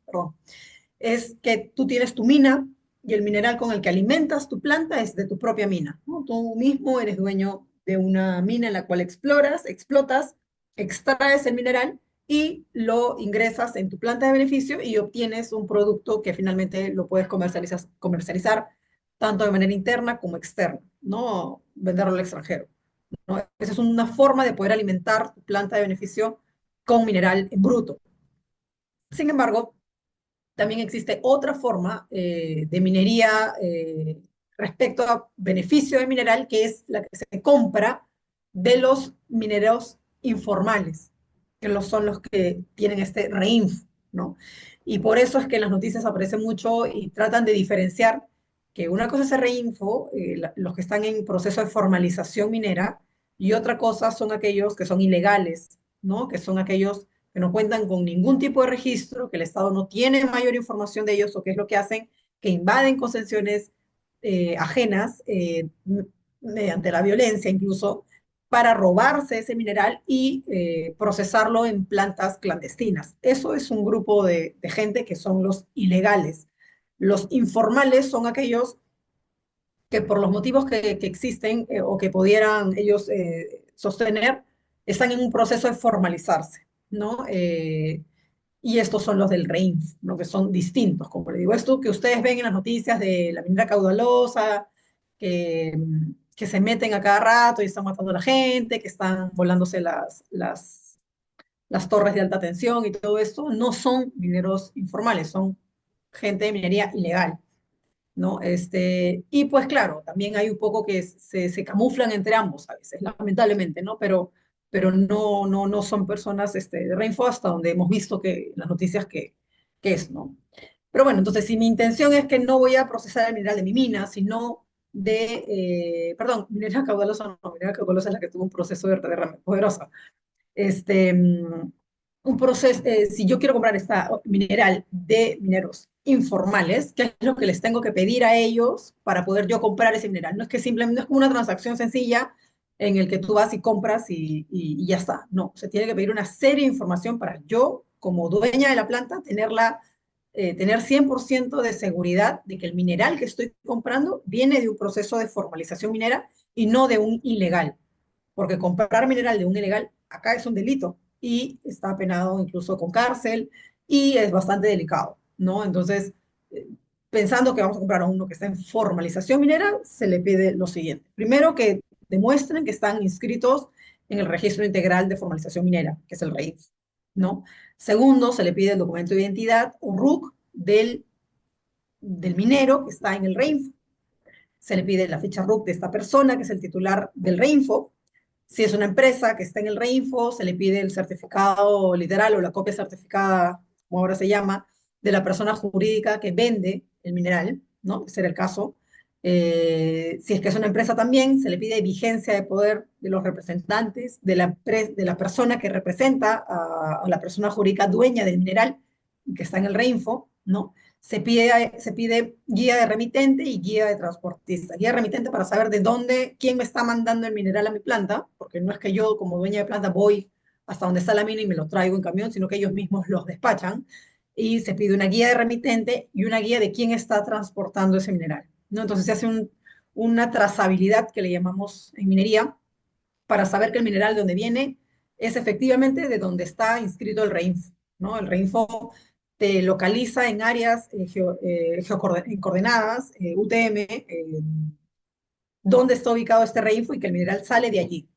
perdón, es que tú tienes tu mina y el mineral con el que alimentas tu planta es de tu propia mina, ¿no? Tú mismo eres dueño de una mina en la cual explotas, extraes el mineral y lo ingresas en tu planta de beneficio y obtienes un producto que finalmente lo puedes comercializar tanto de manera interna como externa, no venderlo al extranjero, ¿no? Esa es una forma de poder alimentar tu planta de beneficio con mineral en bruto. Sin embargo, también existe otra forma de minería respecto a beneficio de mineral, que es la que se compra de los mineros informales, que son los que tienen este REINF, ¿no? Y por eso es que en las noticias aparece mucho y tratan de diferenciar que una cosa es el REINFO, los que están en proceso de formalización minera, y otra cosa son aquellos que son ilegales, ¿no? Que son aquellos que no cuentan con ningún tipo de registro, que el Estado no tiene mayor información de ellos o qué es lo que hacen, que invaden concesiones ajenas mediante la violencia incluso para robarse ese mineral y procesarlo en plantas clandestinas. Eso es un grupo de gente que son los ilegales. Los informales son aquellos que por los motivos que existen o que pudieran ellos sostener, están en un proceso de formalizarse, ¿no? Y estos son los del REINF, ¿no? Que son distintos, como le digo. Esto que ustedes ven en las noticias de la minera caudalosa, que se meten a cada rato y están matando a la gente, que están volándose las torres de alta tensión y todo esto, no son mineros informales, son gente de minería ilegal, ¿no? Y pues claro, también hay un poco que se camuflan entre ambos a veces, lamentablemente, ¿no? Pero no son personas de Rainfo hasta donde hemos visto que las noticias que es, ¿no? Pero bueno, entonces si mi intención es que no voy a procesar el mineral de mi mina, sino perdón, minera caudalosa no, minera caudalosa es la que tuvo un proceso de derrame poderosa. Este, mm, un proceso, si yo quiero comprar esta mineral de mineros informales, ¿qué es lo que les tengo que pedir a ellos para poder yo comprar ese mineral? No es que simplemente, no es como una transacción sencilla en el que tú vas y compras y ya está. No, se tiene que pedir una serie de información para yo, como dueña de la planta, tener 100% de seguridad de que el mineral que estoy comprando viene de un proceso de formalización minera y no de un ilegal, porque comprar mineral de un ilegal acá es un delito y está penado incluso con cárcel y es bastante delicado, ¿no? Entonces, eh, pensando que vamos a comprar a uno que está en formalización minera, se le pide lo siguiente. Primero, que demuestren que están inscritos en el Registro Integral de Formalización Minera, que es el REIF, ¿no? Segundo, se le pide el documento de identidad o RUC del minero que está en el REINFO. Se le pide la ficha RUC de esta persona, que es el titular del REINFO. Si es una empresa que está en el REINFO, se le pide el certificado literal o la copia certificada, como ahora se llama, de la persona jurídica que vende el mineral, ¿no? Ese era el caso. Si es que es una empresa también, se le pide vigencia de poder de los representantes, de la persona que representa a la persona jurídica dueña del mineral que está en el REINFO, ¿no? Se pide guía de remitente y guía de transportista. Guía de remitente para saber de dónde, quién me está mandando el mineral a mi planta, porque no es que yo como dueña de planta voy hasta donde está la mina y me lo traigo en camión, sino que ellos mismos los despachan. Y se pide una guía de remitente y una guía de quién está transportando ese mineral, ¿no? Entonces se hace una trazabilidad que le llamamos en minería para saber que el mineral de donde viene es efectivamente de donde está inscrito el REINFO, ¿no? El REINFO te localiza en áreas coordenadas, UTM, dónde está ubicado este REINFO y que el mineral sale de allí,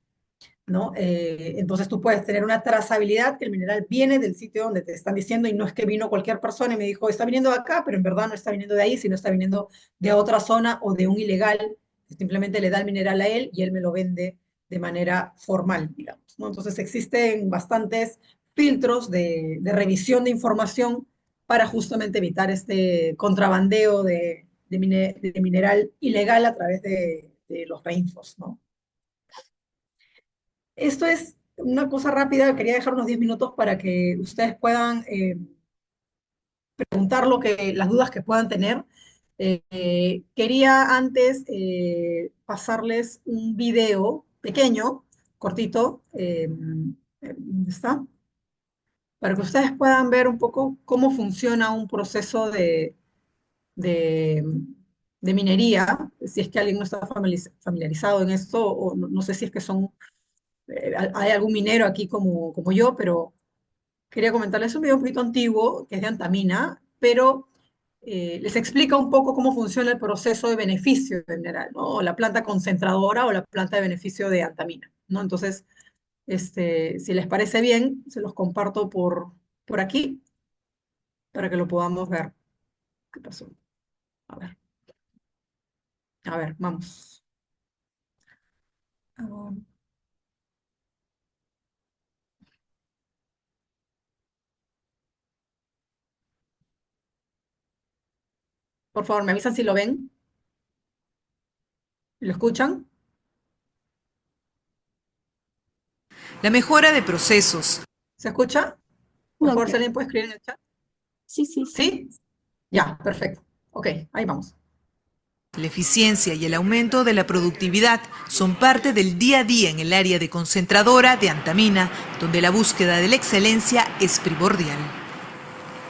¿no? Entonces tú puedes tener una trazabilidad que el mineral viene del sitio donde te están diciendo y no es que vino cualquier persona y me dijo, está viniendo de acá, pero en verdad no está viniendo de ahí, sino está viniendo de otra zona o de un ilegal, que simplemente le da el mineral a él y él me lo vende de manera formal, digamos, ¿no? Entonces existen bastantes filtros de revisión de información para justamente evitar este contrabandeo de mineral ilegal a través de los reinfos, ¿no? Esto es una cosa rápida, quería dejar unos 10 minutos para que ustedes puedan preguntar las dudas que puedan tener. Quería antes pasarles un video pequeño, cortito, ¿dónde está? Para que ustedes puedan ver un poco cómo funciona un proceso de, de minería, si es que alguien no está familiarizado en esto, o no sé si es que hay algún minero aquí como yo, pero quería comentarles un video un poquito antiguo, que es de Antamina, pero les explica un poco cómo funciona el proceso de beneficio en general, ¿no? O la planta concentradora o la planta de beneficio de Antamina, ¿no? Entonces, si les parece bien, se los comparto por aquí para que lo podamos ver. ¿Qué pasó? A ver, vamos. Ah, por favor, me avisan si lo ven, lo escuchan. La mejora de procesos. ¿Se escucha? Por favor, Ok, si alguien puede escribir en el chat. sí, sí, sí. ¿Sí? Ya, perfecto. Ok, ahí vamos. La eficiencia y el aumento de la productividad son parte del día a día en el área de concentradora de Antamina, donde la búsqueda de la excelencia es primordial.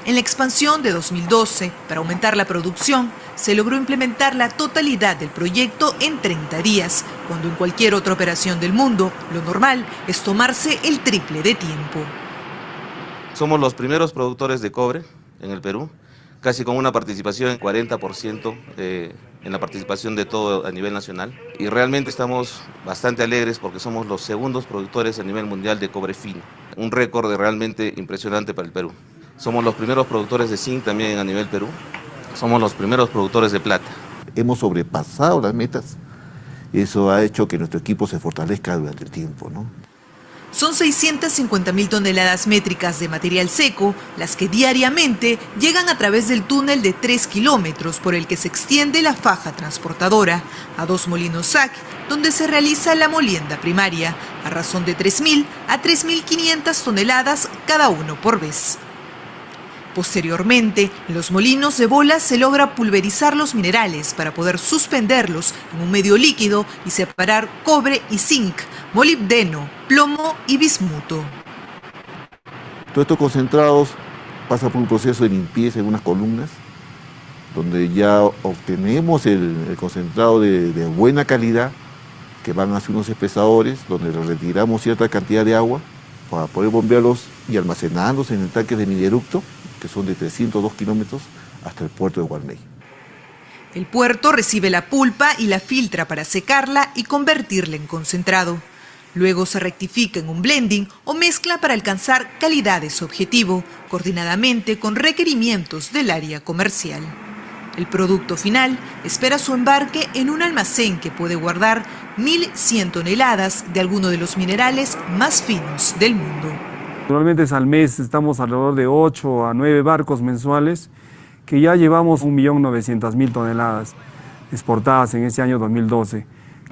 En la expansión de 2012, para aumentar la producción, se logró implementar la totalidad del proyecto en 30 días, cuando en cualquier otra operación del mundo, lo normal es tomarse el triple de tiempo. Somos los primeros productores de cobre en el Perú, casi con una participación en 40% en la participación de todo a nivel nacional. Y realmente estamos bastante alegres porque somos los segundos productores a nivel mundial de cobre fino. Un récord realmente impresionante para el Perú. Somos los primeros productores de zinc también a nivel Perú. Somos los primeros productores de plata. Hemos sobrepasado las metas. Eso ha hecho que nuestro equipo se fortalezca durante el tiempo, ¿no? Son 650.000 toneladas métricas de material seco las que diariamente llegan a través del túnel de 3 kilómetros por el que se extiende la faja transportadora a 2 molinos SAC, donde se realiza la molienda primaria, a razón de 3.000 a 3.500 toneladas cada uno por vez. Posteriormente, en los molinos de bola se logra pulverizar los minerales para poder suspenderlos en un medio líquido y separar cobre y zinc, molibdeno, plomo y bismuto. Todos estos concentrados pasan por un proceso de limpieza en unas columnas, donde ya obtenemos el concentrado de buena calidad, que van hacia unos espesadores, donde le retiramos cierta cantidad de agua para poder bombearlos y almacenarlos en el tanque de mineducto, que son de 302 kilómetros, hasta el puerto de Guarmey. El puerto recibe la pulpa y la filtra para secarla y convertirla en concentrado. Luego se rectifica en un blending o mezcla para alcanzar calidad de su objetivo, coordinadamente con requerimientos del área comercial. El producto final espera su embarque en un almacén que puede guardar 1.100 toneladas de alguno de los minerales más finos del mundo. Normalmente al mes estamos alrededor de 8 a 9 barcos mensuales, que ya llevamos 1.900.000 toneladas exportadas en este año 2012,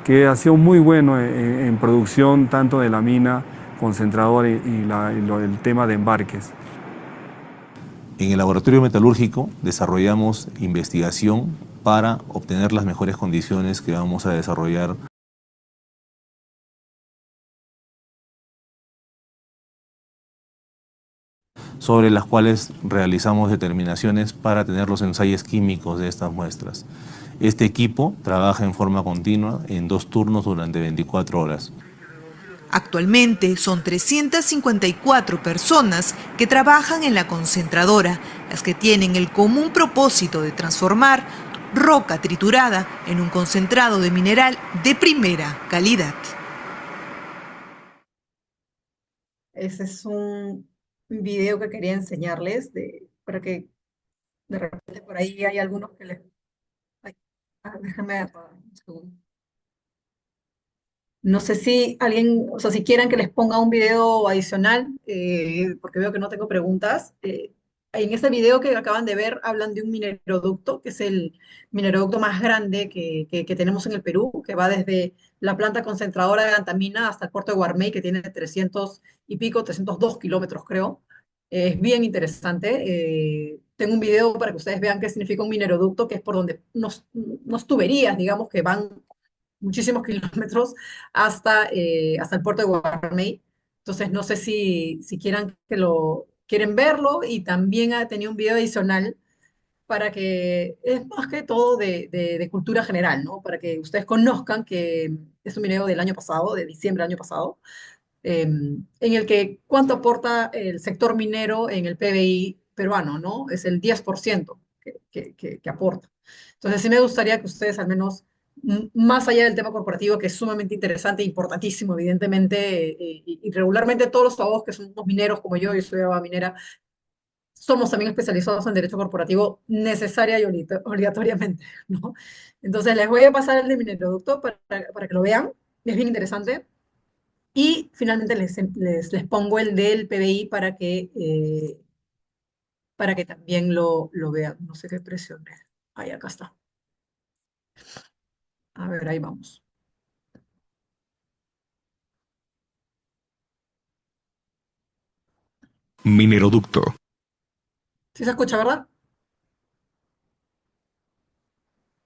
que ha sido muy bueno en producción tanto de la mina, concentrador y el tema de embarques. En el laboratorio metalúrgico desarrollamos investigación para obtener las mejores condiciones que vamos a desarrollar sobre las cuales realizamos determinaciones para tener los ensayos químicos de estas muestras. Este equipo trabaja en forma continua en 2 turnos durante 24 horas. Actualmente son 354 personas que trabajan en la concentradora, las que tienen el común propósito de transformar roca triturada en un concentrado de mineral de primera calidad. Ese es un video que quería enseñarles para que de repente por ahí hay algunos que les... Ay, déjame apagar un segundo. No sé si alguien, o sea, si quieran que les ponga un video adicional, porque veo que no tengo preguntas. En ese video que acaban de ver hablan de un mineroducto, que es el mineroducto más grande que tenemos en el Perú, que va desde la planta concentradora de Antamina hasta el puerto de Guarmey, que tiene 300 y pico, 302 kilómetros creo. Es bien interesante. Tengo un video para que ustedes vean qué significa un mineroducto, que es por donde unos tuberías, digamos, que van muchísimos kilómetros hasta el puerto de Guarmey. Entonces, no sé si quieren verlo, y también ha tenido un video adicional para que es más que todo de cultura general, ¿no? Para que ustedes conozcan que es un video del año pasado, de diciembre del año pasado, en el que cuánto aporta el sector minero en el PBI peruano, ¿no? Es el 10% que aporta. Entonces, sí me gustaría que ustedes al menos, más allá del tema corporativo, que es sumamente interesante e importantísimo, evidentemente, y regularmente todos los abogados que somos mineros, como yo soy abogada minera, somos también especializados en derecho corporativo necesaria y obligatoriamente, ¿no? Entonces, les voy a pasar el de mineroducto para que lo vean, es bien interesante. Y finalmente les pongo el del PBI para que también lo vean. No sé qué precio es. Ahí, acá está. A ver, ahí vamos. Mineroducto. ¿Sí se escucha, verdad?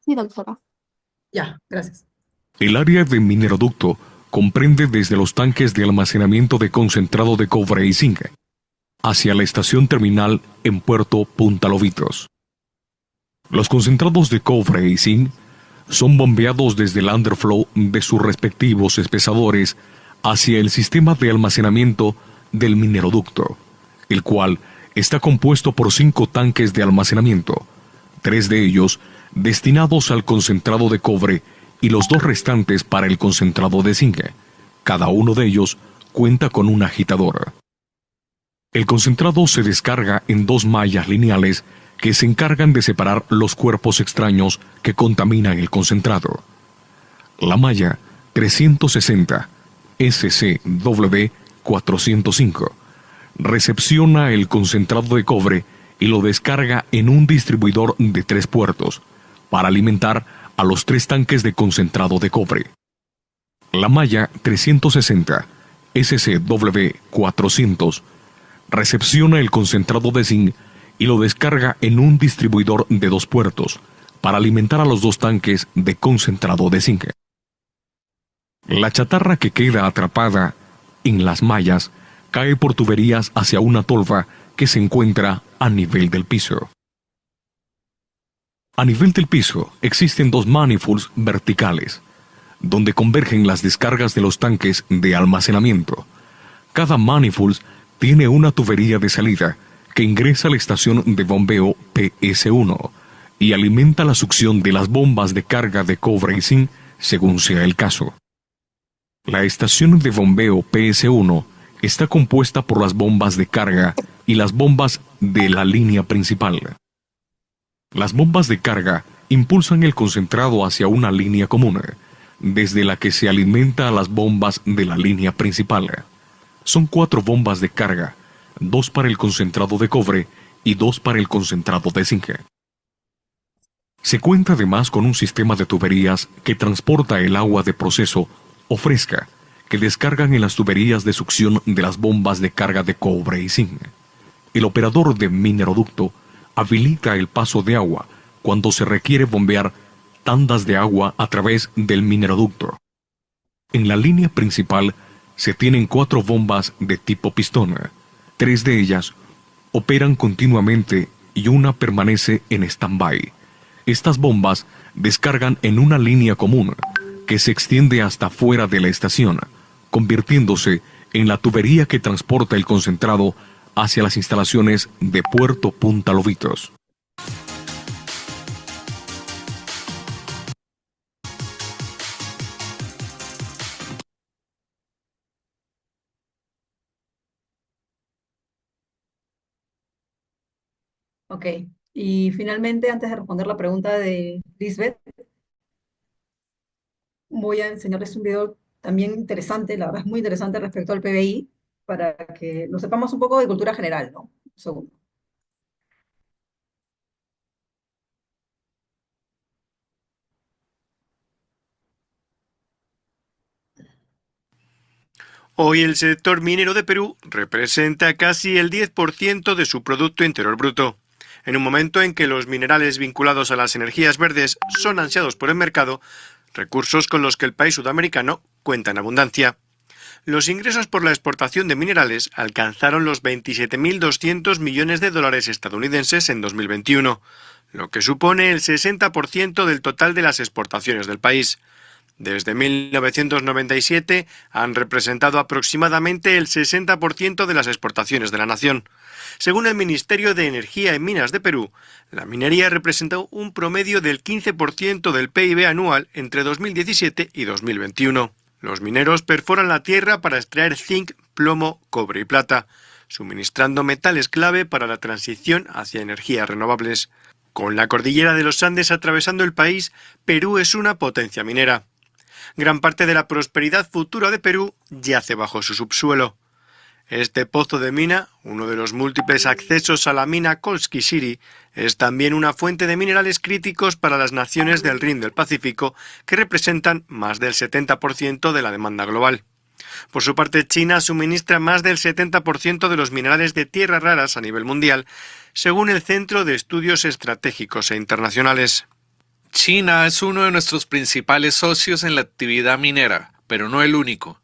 Sí, doctora. Ya, gracias. El área de mineroducto comprende desde los tanques de almacenamiento de concentrado de cobre y zinc, hacia la estación terminal en Puerto Punta Lobitos. Los concentrados de cobre y zinc son bombeados desde el underflow de sus respectivos espesadores hacia el sistema de almacenamiento del mineroducto, el cual está compuesto por 5 tanques de almacenamiento, 3 de ellos destinados al concentrado de cobre y los 2 restantes para el concentrado de zinc. Cada uno de ellos cuenta con un agitador. El concentrado se descarga en 2 mallas lineales que se encargan de separar los cuerpos extraños que contaminan el concentrado. La malla 360 SCW405 recepciona el concentrado de cobre y lo descarga en un distribuidor de 3 puertos para alimentar a los 3 tanques de concentrado de cobre. La malla 360 SCW400 recepciona el concentrado de zinc y lo descarga en un distribuidor de 2 puertos para alimentar a los 2 tanques de concentrado de zinc. La chatarra que queda atrapada en las mallas cae por tuberías hacia una tolva que se encuentra a nivel del piso. A nivel del piso existen 2 manifolds verticales, donde convergen las descargas de los tanques de almacenamiento. Cada manifold tiene una tubería de salida que ingresa a la estación de bombeo PS1 y alimenta la succión de las bombas de carga de cobre y zinc según sea el caso. La estación de bombeo PS1 está compuesta por las bombas de carga y las bombas de la línea principal. Las bombas de carga impulsan el concentrado hacia una línea común, desde la que se alimenta a las bombas de la línea principal. Son 4 bombas de carga, 2 para el concentrado de cobre y 2 para el concentrado de zinc. Se cuenta además con un sistema de tuberías que transporta el agua de proceso o fresca que descargan en las tuberías de succión de las bombas de carga de cobre y zinc. El operador de mineroducto habilita el paso de agua cuando se requiere bombear tandas de agua a través del mineroducto. En la línea principal se tienen 4 bombas de tipo pistón. 3 de ellas operan continuamente y una permanece en stand-by. Estas bombas descargan en una línea común que se extiende hasta fuera de la estación, convirtiéndose en la tubería que transporta el concentrado hacia las instalaciones de Puerto Punta Lobitos. Ok, y finalmente, antes de responder la pregunta de Lisbeth, voy a enseñarles un video también interesante, la verdad es muy interesante respecto al PBI, para que lo sepamos un poco de cultura general, ¿no? Un segundo. Hoy el sector minero de Perú representa casi el 10% de su Producto Interior Bruto. En un momento en que los minerales vinculados a las energías verdes son ansiados por el mercado, recursos con los que el país sudamericano cuenta en abundancia. Los ingresos por la exportación de minerales alcanzaron los 27.200 millones de dólares estadounidenses en 2021, lo que supone el 60% del total de las exportaciones del país. Desde 1997 han representado aproximadamente el 60% de las exportaciones de la nación. Según el Ministerio de Energía y Minas de Perú, la minería representó un promedio del 15% del PIB anual entre 2017 y 2021. Los mineros perforan la tierra para extraer zinc, plomo, cobre y plata, suministrando metales clave para la transición hacia energías renovables. Con la cordillera de los Andes atravesando el país, Perú es una potencia minera. Gran parte de la prosperidad futura de Perú yace bajo su subsuelo. Este pozo de mina, uno de los múltiples accesos a la mina Kolsky City, es también una fuente de minerales críticos para las naciones del Rin del Pacífico, que representan más del 70% de la demanda global. Por su parte, China suministra más del 70% de los minerales de tierras raras a nivel mundial, según el Centro de Estudios Estratégicos e Internacionales. China es uno de nuestros principales socios en la actividad minera, pero no el único.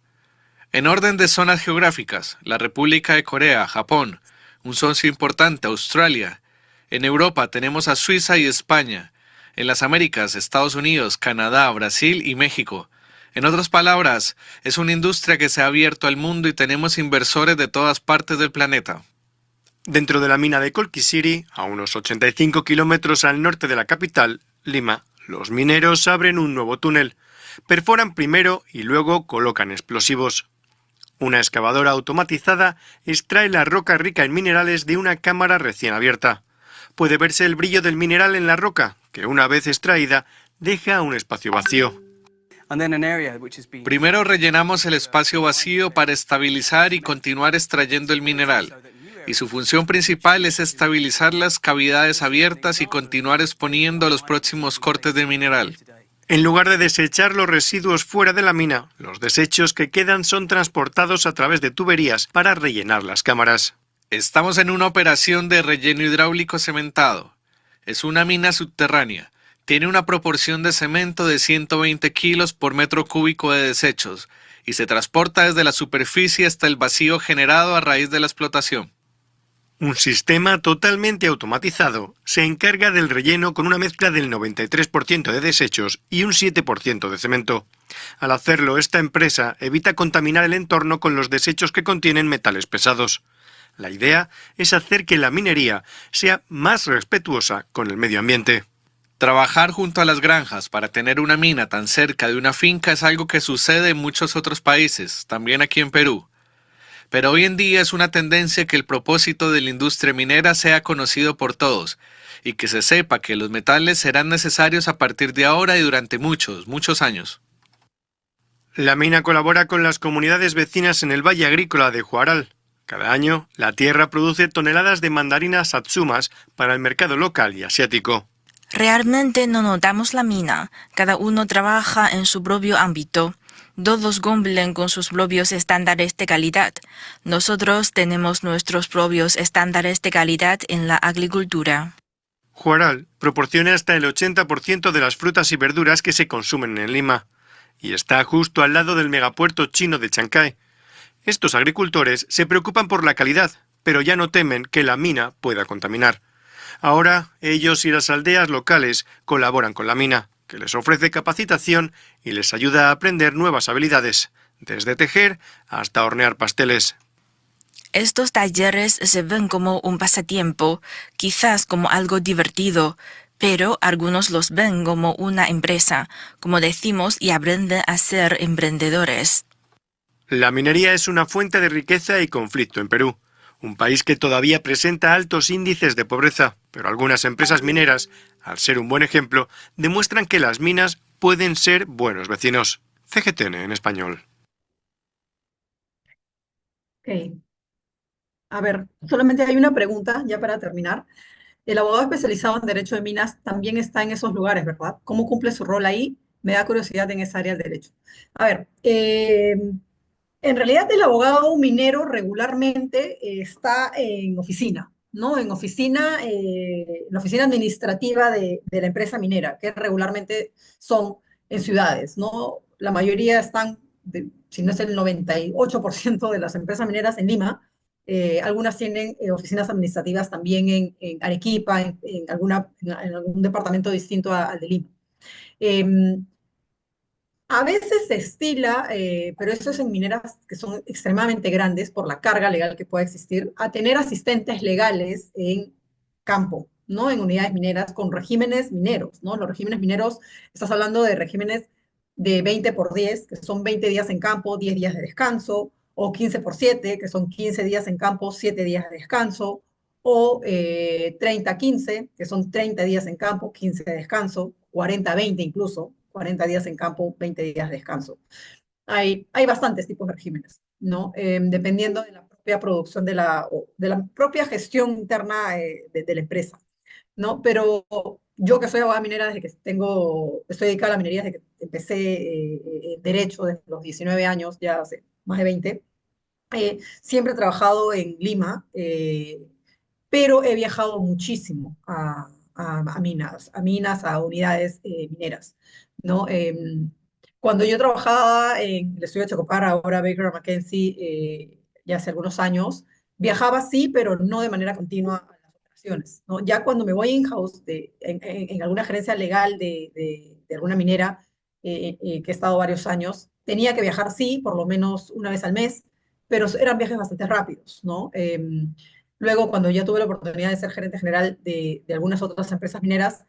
En orden de zonas geográficas, la República de Corea, Japón, un socio importante, Australia. En Europa tenemos a Suiza y España. En las Américas, Estados Unidos, Canadá, Brasil y México. En otras palabras, es una industria que se ha abierto al mundo y tenemos inversores de todas partes del planeta. Dentro de la mina de Colquisiri, a unos 85 kilómetros al norte de la capital, Lima, los mineros abren un nuevo túnel. Perforan primero y luego colocan explosivos. Una excavadora automatizada extrae la roca rica en minerales de una cámara recién abierta. Puede verse el brillo del mineral en la roca, que una vez extraída, deja un espacio vacío. Primero rellenamos el espacio vacío para estabilizar y continuar extrayendo el mineral. Y su función principal es estabilizar las cavidades abiertas y continuar exponiendo los próximos cortes de mineral. En lugar de desechar los residuos fuera de la mina, los desechos que quedan son transportados a través de tuberías para rellenar las cámaras. Estamos en una operación de relleno hidráulico cementado. Es una mina subterránea. Tiene una proporción de cemento de 120 kilos por metro cúbico de desechos y se transporta desde la superficie hasta el vacío generado a raíz de la explotación. Un sistema totalmente automatizado se encarga del relleno con una mezcla del 93% de desechos y un 7% de cemento. Al hacerlo, esta empresa evita contaminar el entorno con los desechos que contienen metales pesados. La idea es hacer que la minería sea más respetuosa con el medio ambiente. Trabajar junto a las granjas para tener una mina tan cerca de una finca es algo que sucede en muchos otros países, también aquí en Perú. Pero hoy en día es una tendencia que el propósito de la industria minera sea conocido por todos y que se sepa que los metales serán necesarios a partir de ahora y durante muchos años. La mina colabora con las comunidades vecinas en el Valle Agrícola de Huaral. Cada año, la tierra produce toneladas de mandarinas satsumas para el mercado local y asiático. Realmente no notamos la mina. Cada uno trabaja en su propio ámbito. Todos cumplen con sus propios estándares de calidad. Nosotros tenemos nuestros propios estándares de calidad en la agricultura. Huaral proporciona hasta el 80% de las frutas y verduras que se consumen en Lima y está justo al lado del megapuerto chino de Chancay. Estos agricultores se preocupan por la calidad, pero ya no temen que la mina pueda contaminar. Ahora, ellos y las aldeas locales colaboran con la mina, que les ofrece capacitación y les ayuda a aprender nuevas habilidades, desde tejer hasta hornear pasteles. Estos talleres se ven como un pasatiempo, quizás como algo divertido, pero algunos los ven como una empresa, como decimos, y aprenden a ser emprendedores. La minería es una fuente de riqueza y conflicto en Perú, un país que todavía presenta altos índices de pobreza, pero algunas empresas mineras, al ser un buen ejemplo, demuestran que las minas pueden ser buenos vecinos. CGTN en español. Ok. A ver, solamente hay una pregunta ya para terminar. El abogado especializado en Derecho de Minas también está en esos lugares, ¿verdad? ¿Cómo cumple su rol ahí? Me da curiosidad en esa área del derecho. A ver, en realidad el abogado minero regularmente está en oficina, ¿no? En la oficina administrativa de la empresa minera, que regularmente son en ciudades, ¿no? La mayoría están, si no es el 98% de las empresas mineras en Lima. Algunas tienen oficinas administrativas también en Arequipa, en algún departamento distinto al de Lima. A veces se estila, pero eso es en mineras que son extremadamente grandes por la carga legal que puede existir, a tener asistentes legales en campo, ¿no? En unidades mineras con regímenes mineros, ¿no? Los regímenes mineros, estás hablando de regímenes de 20x10, que son 20 días en campo, 10 días de descanso, o 15x7, que son 15 días en campo, 7 días de descanso, o 30-15, que son 30 días en campo, 15 de descanso, 40-20 incluso, 40 días en campo, 20 días de descanso. Hay bastantes tipos de regímenes, ¿no? Dependiendo de la propia producción de la propia gestión interna de la empresa, ¿no? Pero yo que soy abogada minera desde que estoy dedicada a la minería desde que empecé derecho desde los 19 años, ya hace más de 20, siempre he trabajado en Lima, pero he viajado muchísimo a minas, a unidades mineras, ¿no? Cuando yo trabajaba en el estudio de Chocopar, ahora Baker McKenzie, ya hace algunos años, Viajaba sí, pero no de manera continua a las operaciones, ¿no? Ya cuando me voy in-house en alguna gerencia legal de alguna minera que he estado varios años, tenía que viajar sí, por lo menos una vez al mes, pero eran viajes bastante rápidos, ¿no? Luego, cuando ya tuve la oportunidad de ser gerente general de algunas otras empresas mineras,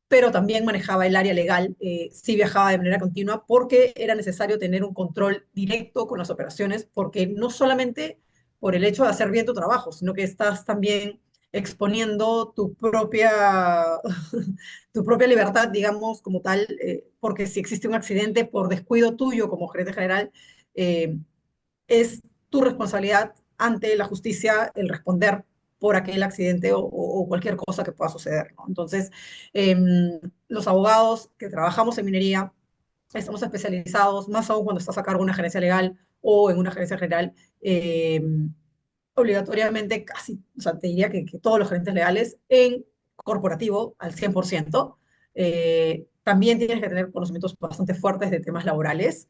pero también manejaba el área legal, sí viajaba de manera continua porque era necesario tener un control directo con las operaciones, porque no solamente por el hecho de hacer bien tu trabajo, sino que estás también exponiendo tu propia libertad, digamos, como tal, porque si existe un accidente por descuido tuyo como gerente general, eh, es tu responsabilidad ante la justicia el responder por aquel accidente o cualquier cosa que pueda suceder, ¿no? Entonces, eh, los abogados que trabajamos en minería estamos especializados, más aún cuando estás a cargo de una gerencia legal o en una gerencia general, eh, obligatoriamente casi, o sea, te diría que todos los gerentes legales en corporativo al 100%. También tienes que tener conocimientos bastante fuertes de temas laborales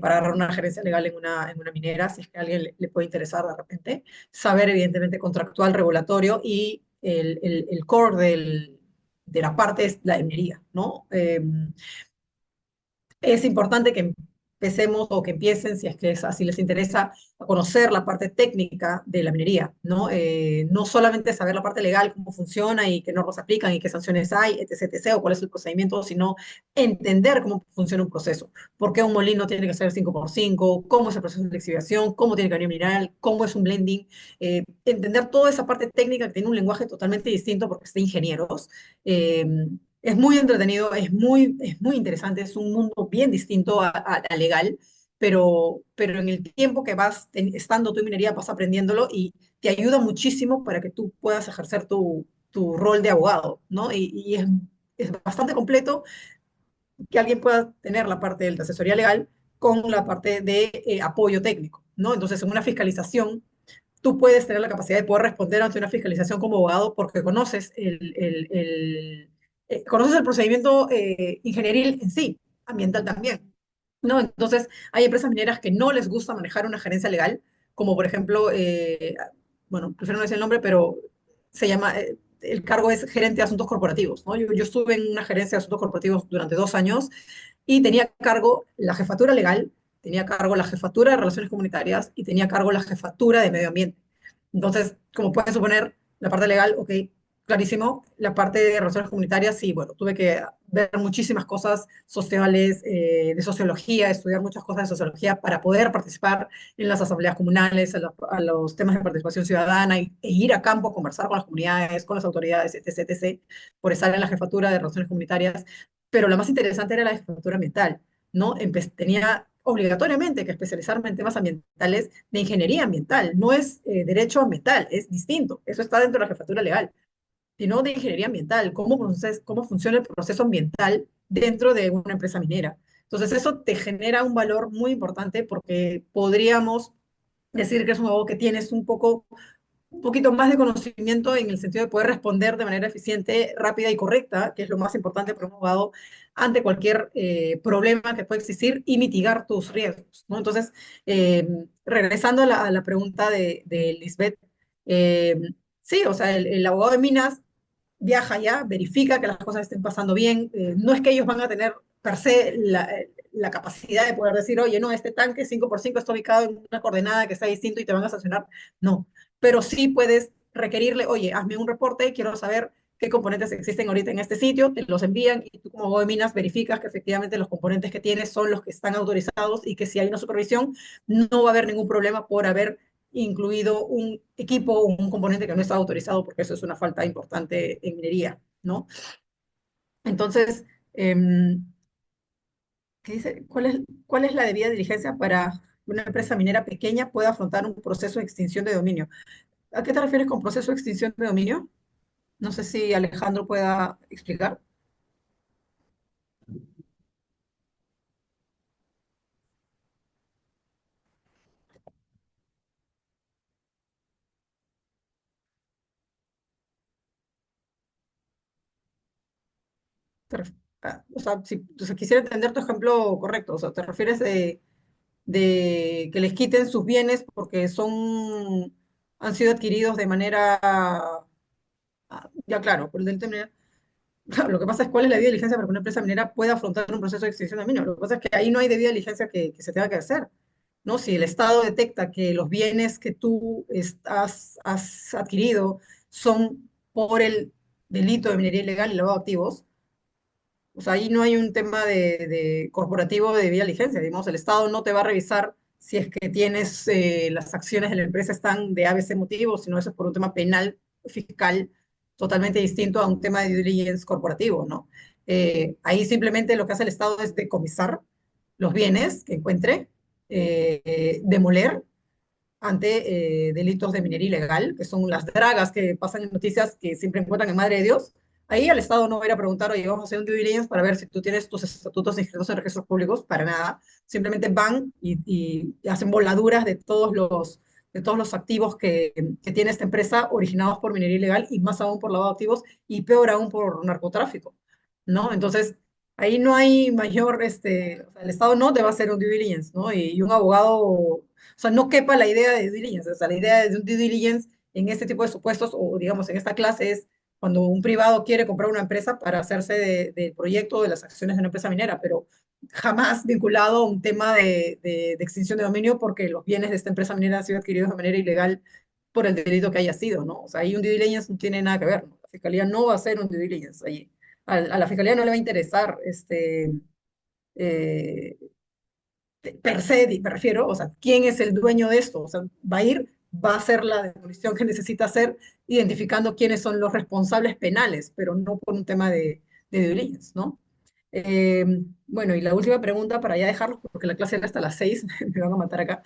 para agarrar una gerencia legal en una minera, si es que a alguien le puede interesar de repente. Saber, evidentemente, contractual, regulatorio y el core de la parte es la de minería, ¿no? Es importante que empecemos o que empiecen, si es que así les interesa, a conocer la parte técnica de la minería, ¿no? No solamente saber la parte legal, cómo funciona y qué normas aplican y qué sanciones hay, etc., etc., o cuál es el procedimiento, sino entender cómo funciona un proceso. ¿Por qué un molino tiene que ser 5x5? ¿Cómo es el proceso de flexibilización? ¿Cómo tiene que venir mineral? ¿Cómo es un blending? Entender toda esa parte técnica que tiene un lenguaje totalmente distinto porque es de ingenieros. Es muy entretenido, es muy interesante, es un mundo bien distinto a legal, pero en el tiempo que vas estando tú en minería vas aprendiéndolo y te ayuda muchísimo para que tú puedas ejercer tu rol de abogado, ¿no? Y es bastante completo que alguien pueda tener la parte de asesoría legal con la parte de apoyo técnico, ¿no? Entonces, en una fiscalización, tú puedes tener la capacidad de poder responder ante una fiscalización como abogado porque conoces conoces el procedimiento ingenieril en sí, ambiental también, ¿no? Entonces, hay empresas mineras que no les gusta manejar una gerencia legal, como por ejemplo, bueno, prefiero no decir el nombre, pero se llama, el cargo es gerente de asuntos corporativos, ¿no? Yo estuve en una gerencia de asuntos corporativos durante 2 años y tenía a cargo la jefatura legal, tenía a cargo la jefatura de relaciones comunitarias y tenía a cargo la jefatura de medio ambiente. Entonces, como pueden suponer, la parte legal, ok, clarísimo. La parte de relaciones comunitarias, sí, bueno, tuve que ver muchísimas cosas sociales, de sociología, estudiar muchas cosas de sociología para poder participar en las asambleas comunales, a los temas de participación ciudadana e ir a campo, conversar con las comunidades, con las autoridades, etc., etc., por estar en la jefatura de relaciones comunitarias. Pero lo más interesante era la jefatura ambiental, ¿no? Tenía obligatoriamente que especializarme en temas ambientales de ingeniería ambiental. No es derecho ambiental, es distinto. Eso está dentro de la jefatura legal, sino de ingeniería ambiental. Cómo funciona el proceso ambiental dentro de una empresa minera. Entonces, eso te genera un valor muy importante porque podríamos decir que es un abogado que tienes un poquito más de conocimiento en el sentido de poder responder de manera eficiente, rápida y correcta, que es lo más importante para un abogado, ante cualquier problema que pueda existir y mitigar tus riesgos, ¿no? Entonces, regresando a la pregunta de Lisbeth, eh, sí, o sea, el abogado de minas viaja allá, verifica que las cosas estén pasando bien. No es que ellos van a tener per se la capacidad de poder decir, oye, no, este tanque 5x5 está ubicado en una coordenada que está distinto y te van a sancionar. No, pero sí puedes requerirle, oye, hazme un reporte, quiero saber qué componentes existen ahorita en este sitio, te los envían y tú como abogado de minas verificas que efectivamente los componentes que tienes son los que están autorizados y que si hay una supervisión no va a haber ningún problema por haber incluido un equipo o un componente que no está autorizado, porque eso es una falta importante en minería, ¿no? Entonces, ¿qué dice? Cuál es la debida diligencia para que una empresa minera pequeña pueda afrontar un proceso de extinción de dominio? ¿A qué te refieres con proceso de extinción de dominio? No sé si Alejandro pueda explicar. O sea, o sea, quisiera entender tu ejemplo correcto. O sea, ¿te refieres de que les quiten sus bienes porque son han sido adquiridos de manera, ya claro, por el delito minero. Claro, lo que pasa es cuál es la debida diligencia para que una empresa minera pueda afrontar un proceso de extinción de minas. Lo que pasa es que ahí no hay debida diligencia que se tenga que hacer, ¿no? Si el Estado detecta que los bienes que tú has adquirido son por el delito de minería ilegal y lavado de activos, o sea, ahí no hay un tema de corporativo de debida diligencia. Digamos, el Estado no te va a revisar si es que tienes las acciones de la empresa están de ABC motivo, sino eso es por un tema penal, fiscal, totalmente distinto a un tema de due diligence corporativo, ¿no? Ahí simplemente lo que hace el Estado es decomisar los bienes que encuentre, demoler ante delitos de minería ilegal, que son las dragas que pasan en noticias que siempre encuentran en Madre de Dios. Ahí al Estado no va a ir a preguntar, oye, vamos a hacer un due diligence para ver si tú tienes tus estatutos inscritos en registros públicos, para nada. Simplemente van y hacen voladuras de todos los activos que tiene esta empresa originados por minería ilegal y más aún por lavado de activos y peor aún por narcotráfico, ¿no? Entonces, ahí no hay mayor, o sea, el Estado no te va a hacer un due diligence, ¿no? Y un abogado, o sea, no quepa la idea de due diligence, o sea, la idea de un due diligence en este tipo de supuestos, o digamos en esta clase, es cuando un privado quiere comprar una empresa para hacerse del proyecto de las acciones de una empresa minera, pero jamás vinculado a un tema de extinción de dominio porque los bienes de esta empresa minera han sido adquiridos de manera ilegal por el delito que haya sido, ¿no? O sea, ahí un due diligence no tiene nada que ver, ¿no? La Fiscalía no va a hacer un due diligence ahí. A la Fiscalía no le va a interesar eh, per se, me refiero, o sea, quién es el dueño de esto, o sea, va a hacer la demolición que necesita hacer, identificando quiénes son los responsables penales, pero no por un tema de due diligence, ¿no? Eh, bueno, y la última pregunta para ya dejarlo, porque la clase era hasta las 6, me van a matar acá.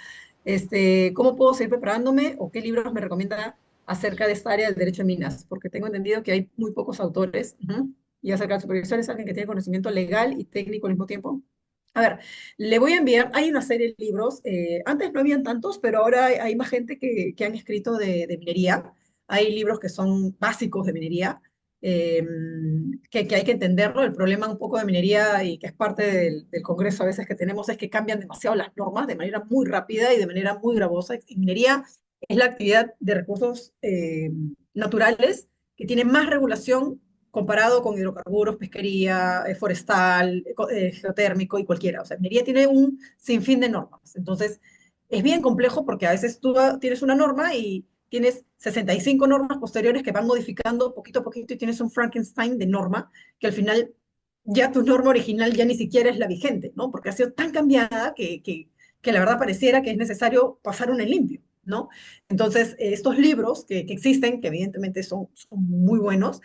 ¿Cómo puedo seguir preparándome o qué libros me recomienda acerca de esta área del derecho de minas? Porque tengo entendido que hay muy pocos autores, y acerca del supervisor es alguien que tiene conocimiento legal y técnico al mismo tiempo. A ver, le voy a enviar, hay una serie de libros, antes no habían tantos, pero ahora hay más gente que han escrito de minería. Hay libros que son básicos de minería, eh, que hay que entenderlo. El problema un poco de minería y que es parte del Congreso a veces que tenemos es que cambian demasiado las normas de manera muy rápida y de manera muy gravosa. Y minería es la actividad de recursos naturales que tiene más regulación comparado con hidrocarburos, pesquería, forestal, geotérmico y cualquiera. O sea, minería tiene un sinfín de normas. Entonces, es bien complejo porque a veces tú tienes una norma y tienes 65 normas posteriores que van modificando poquito a poquito y tienes un Frankenstein de norma que al final ya tu norma original ya ni siquiera es la vigente, ¿no? Porque ha sido tan cambiada que la verdad pareciera que es necesario pasar una en limpio, ¿no? Entonces, estos libros que existen, que evidentemente son muy buenos,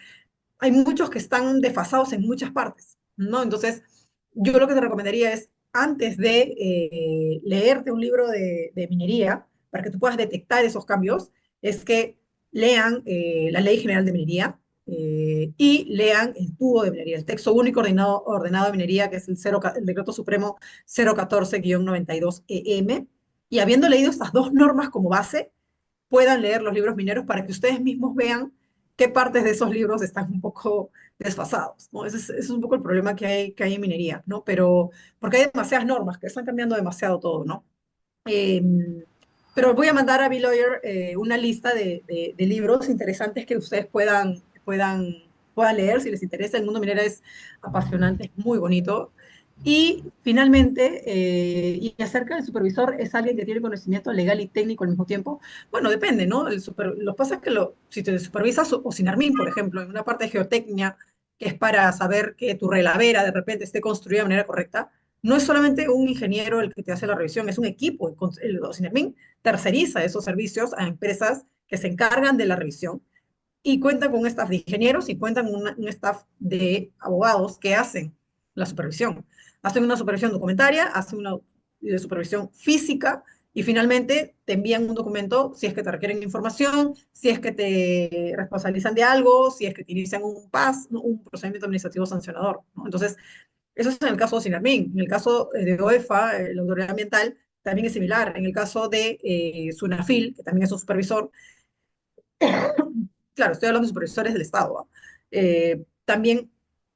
hay muchos que están desfasados en muchas partes, ¿no? Entonces, yo lo que te recomendaría es, antes de leerte un libro de minería, para que tú puedas detectar esos cambios, es que lean la Ley General de Minería y lean el tubo de minería, el texto único ordenado de minería, que es el Decreto Supremo 014-92-EM, y habiendo leído estas dos normas como base, puedan leer los libros mineros para que ustedes mismos vean qué partes de esos libros están un poco desfasados, ¿no? Ese es un poco el problema que hay en minería, ¿no? Pero porque hay demasiadas normas que están cambiando demasiado todo, ¿no? Eh, pero voy a mandar a B-Lawyer una lista de libros interesantes que ustedes puedan leer si les interesa. El mundo minero es apasionante, es muy bonito. Y finalmente, y acerca del supervisor, ¿es alguien que tiene conocimiento legal y técnico al mismo tiempo? Bueno, depende, ¿no? Lo que pasa es que si te supervisas o Sinarmin, por ejemplo, en una parte de geotecnia, que es para saber que tu relavera de repente esté construida de manera correcta, no es solamente un ingeniero el que te hace la revisión, es un equipo. El Sinarmin terceriza esos servicios a empresas que se encargan de la revisión y cuentan con un staff de ingenieros y cuentan con un staff de abogados que hacen la supervisión. Hacen una supervisión documentaria, hacen una supervisión física y finalmente te envían un documento si es que te requieren información, si es que te responsabilizan de algo, si es que te inician un PAS, ¿no? Un procedimiento administrativo sancionador, ¿no? Entonces, eso es en el caso de Sinarmin. En el caso de OEFA, la autoridad ambiental, también es similar. En el caso de SUNAFIL, que también es un supervisor, claro, estoy hablando de supervisores del Estado, ¿ah? También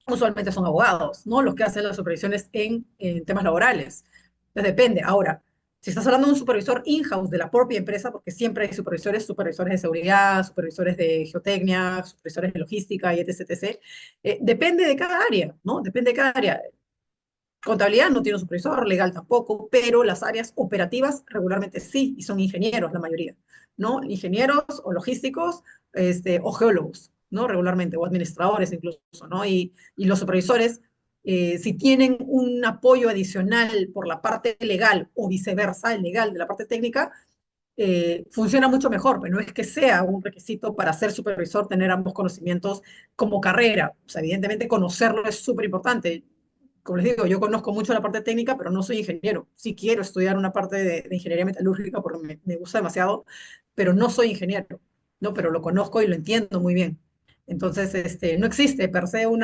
usualmente son abogados, ¿no? Los que hacen las supervisiones en temas laborales. Entonces depende. Ahora, Si estás hablando de un supervisor in-house de la propia empresa, porque siempre hay supervisores, supervisores de seguridad, supervisores de geotecnia, supervisores de logística y etc, etc. Depende de cada área, ¿no? Depende de cada área. Contabilidad no tiene un supervisor, legal tampoco, pero las áreas operativas regularmente sí, y son ingenieros la mayoría, ¿no? Ingenieros o logísticos, o geólogos, ¿no? Regularmente, o administradores incluso, ¿no? Y los supervisores, si tienen un apoyo adicional por la parte legal o viceversa, el legal de la parte técnica, funciona mucho mejor, pero no es que sea un requisito para ser supervisor tener ambos conocimientos como carrera. O sea, evidentemente conocerlo es súper importante. Como les digo, yo conozco mucho la parte técnica, pero no soy ingeniero. Sí quiero estudiar una parte de ingeniería metalúrgica porque me gusta demasiado, pero no soy ingeniero, ¿no? Pero lo conozco y lo entiendo muy bien. Entonces, no existe per se un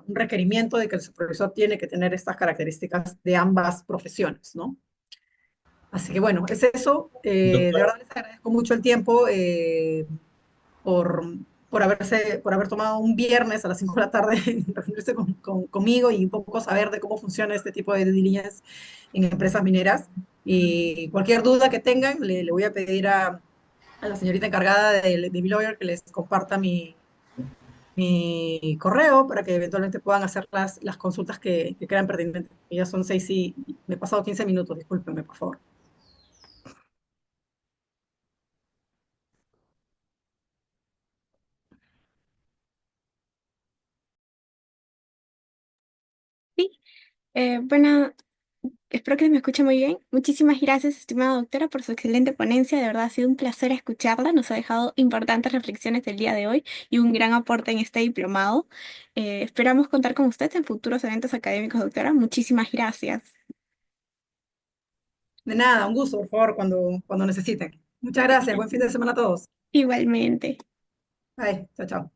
requerimiento de que el supervisor tiene que tener estas características de ambas profesiones, ¿no? Así que bueno, es eso. De Doctora, verdad les agradezco mucho el tiempo por, por haber tomado un viernes a las 5 de la tarde en reunirse conmigo y un poco saber de cómo funciona este tipo de due diligence en empresas mineras. Y cualquier duda que tengan, le voy a pedir a la señorita encargada de BillLawyer que les comparta mi correo para que eventualmente puedan hacer las consultas que crean pertinentes. Ya son 6 y me he pasado 15 minutos, discúlpenme, por favor. Sí, bueno, espero que me escuche muy bien. Muchísimas gracias, estimada doctora, por su excelente ponencia. De verdad ha sido un placer escucharla. Nos ha dejado importantes reflexiones del día de hoy y un gran aporte en este diplomado. Esperamos contar con usted en futuros eventos académicos, doctora. Muchísimas gracias. De nada, un gusto, por favor, cuando necesiten. Muchas gracias. Buen fin de semana a todos. Igualmente. Bye. Chao, chao.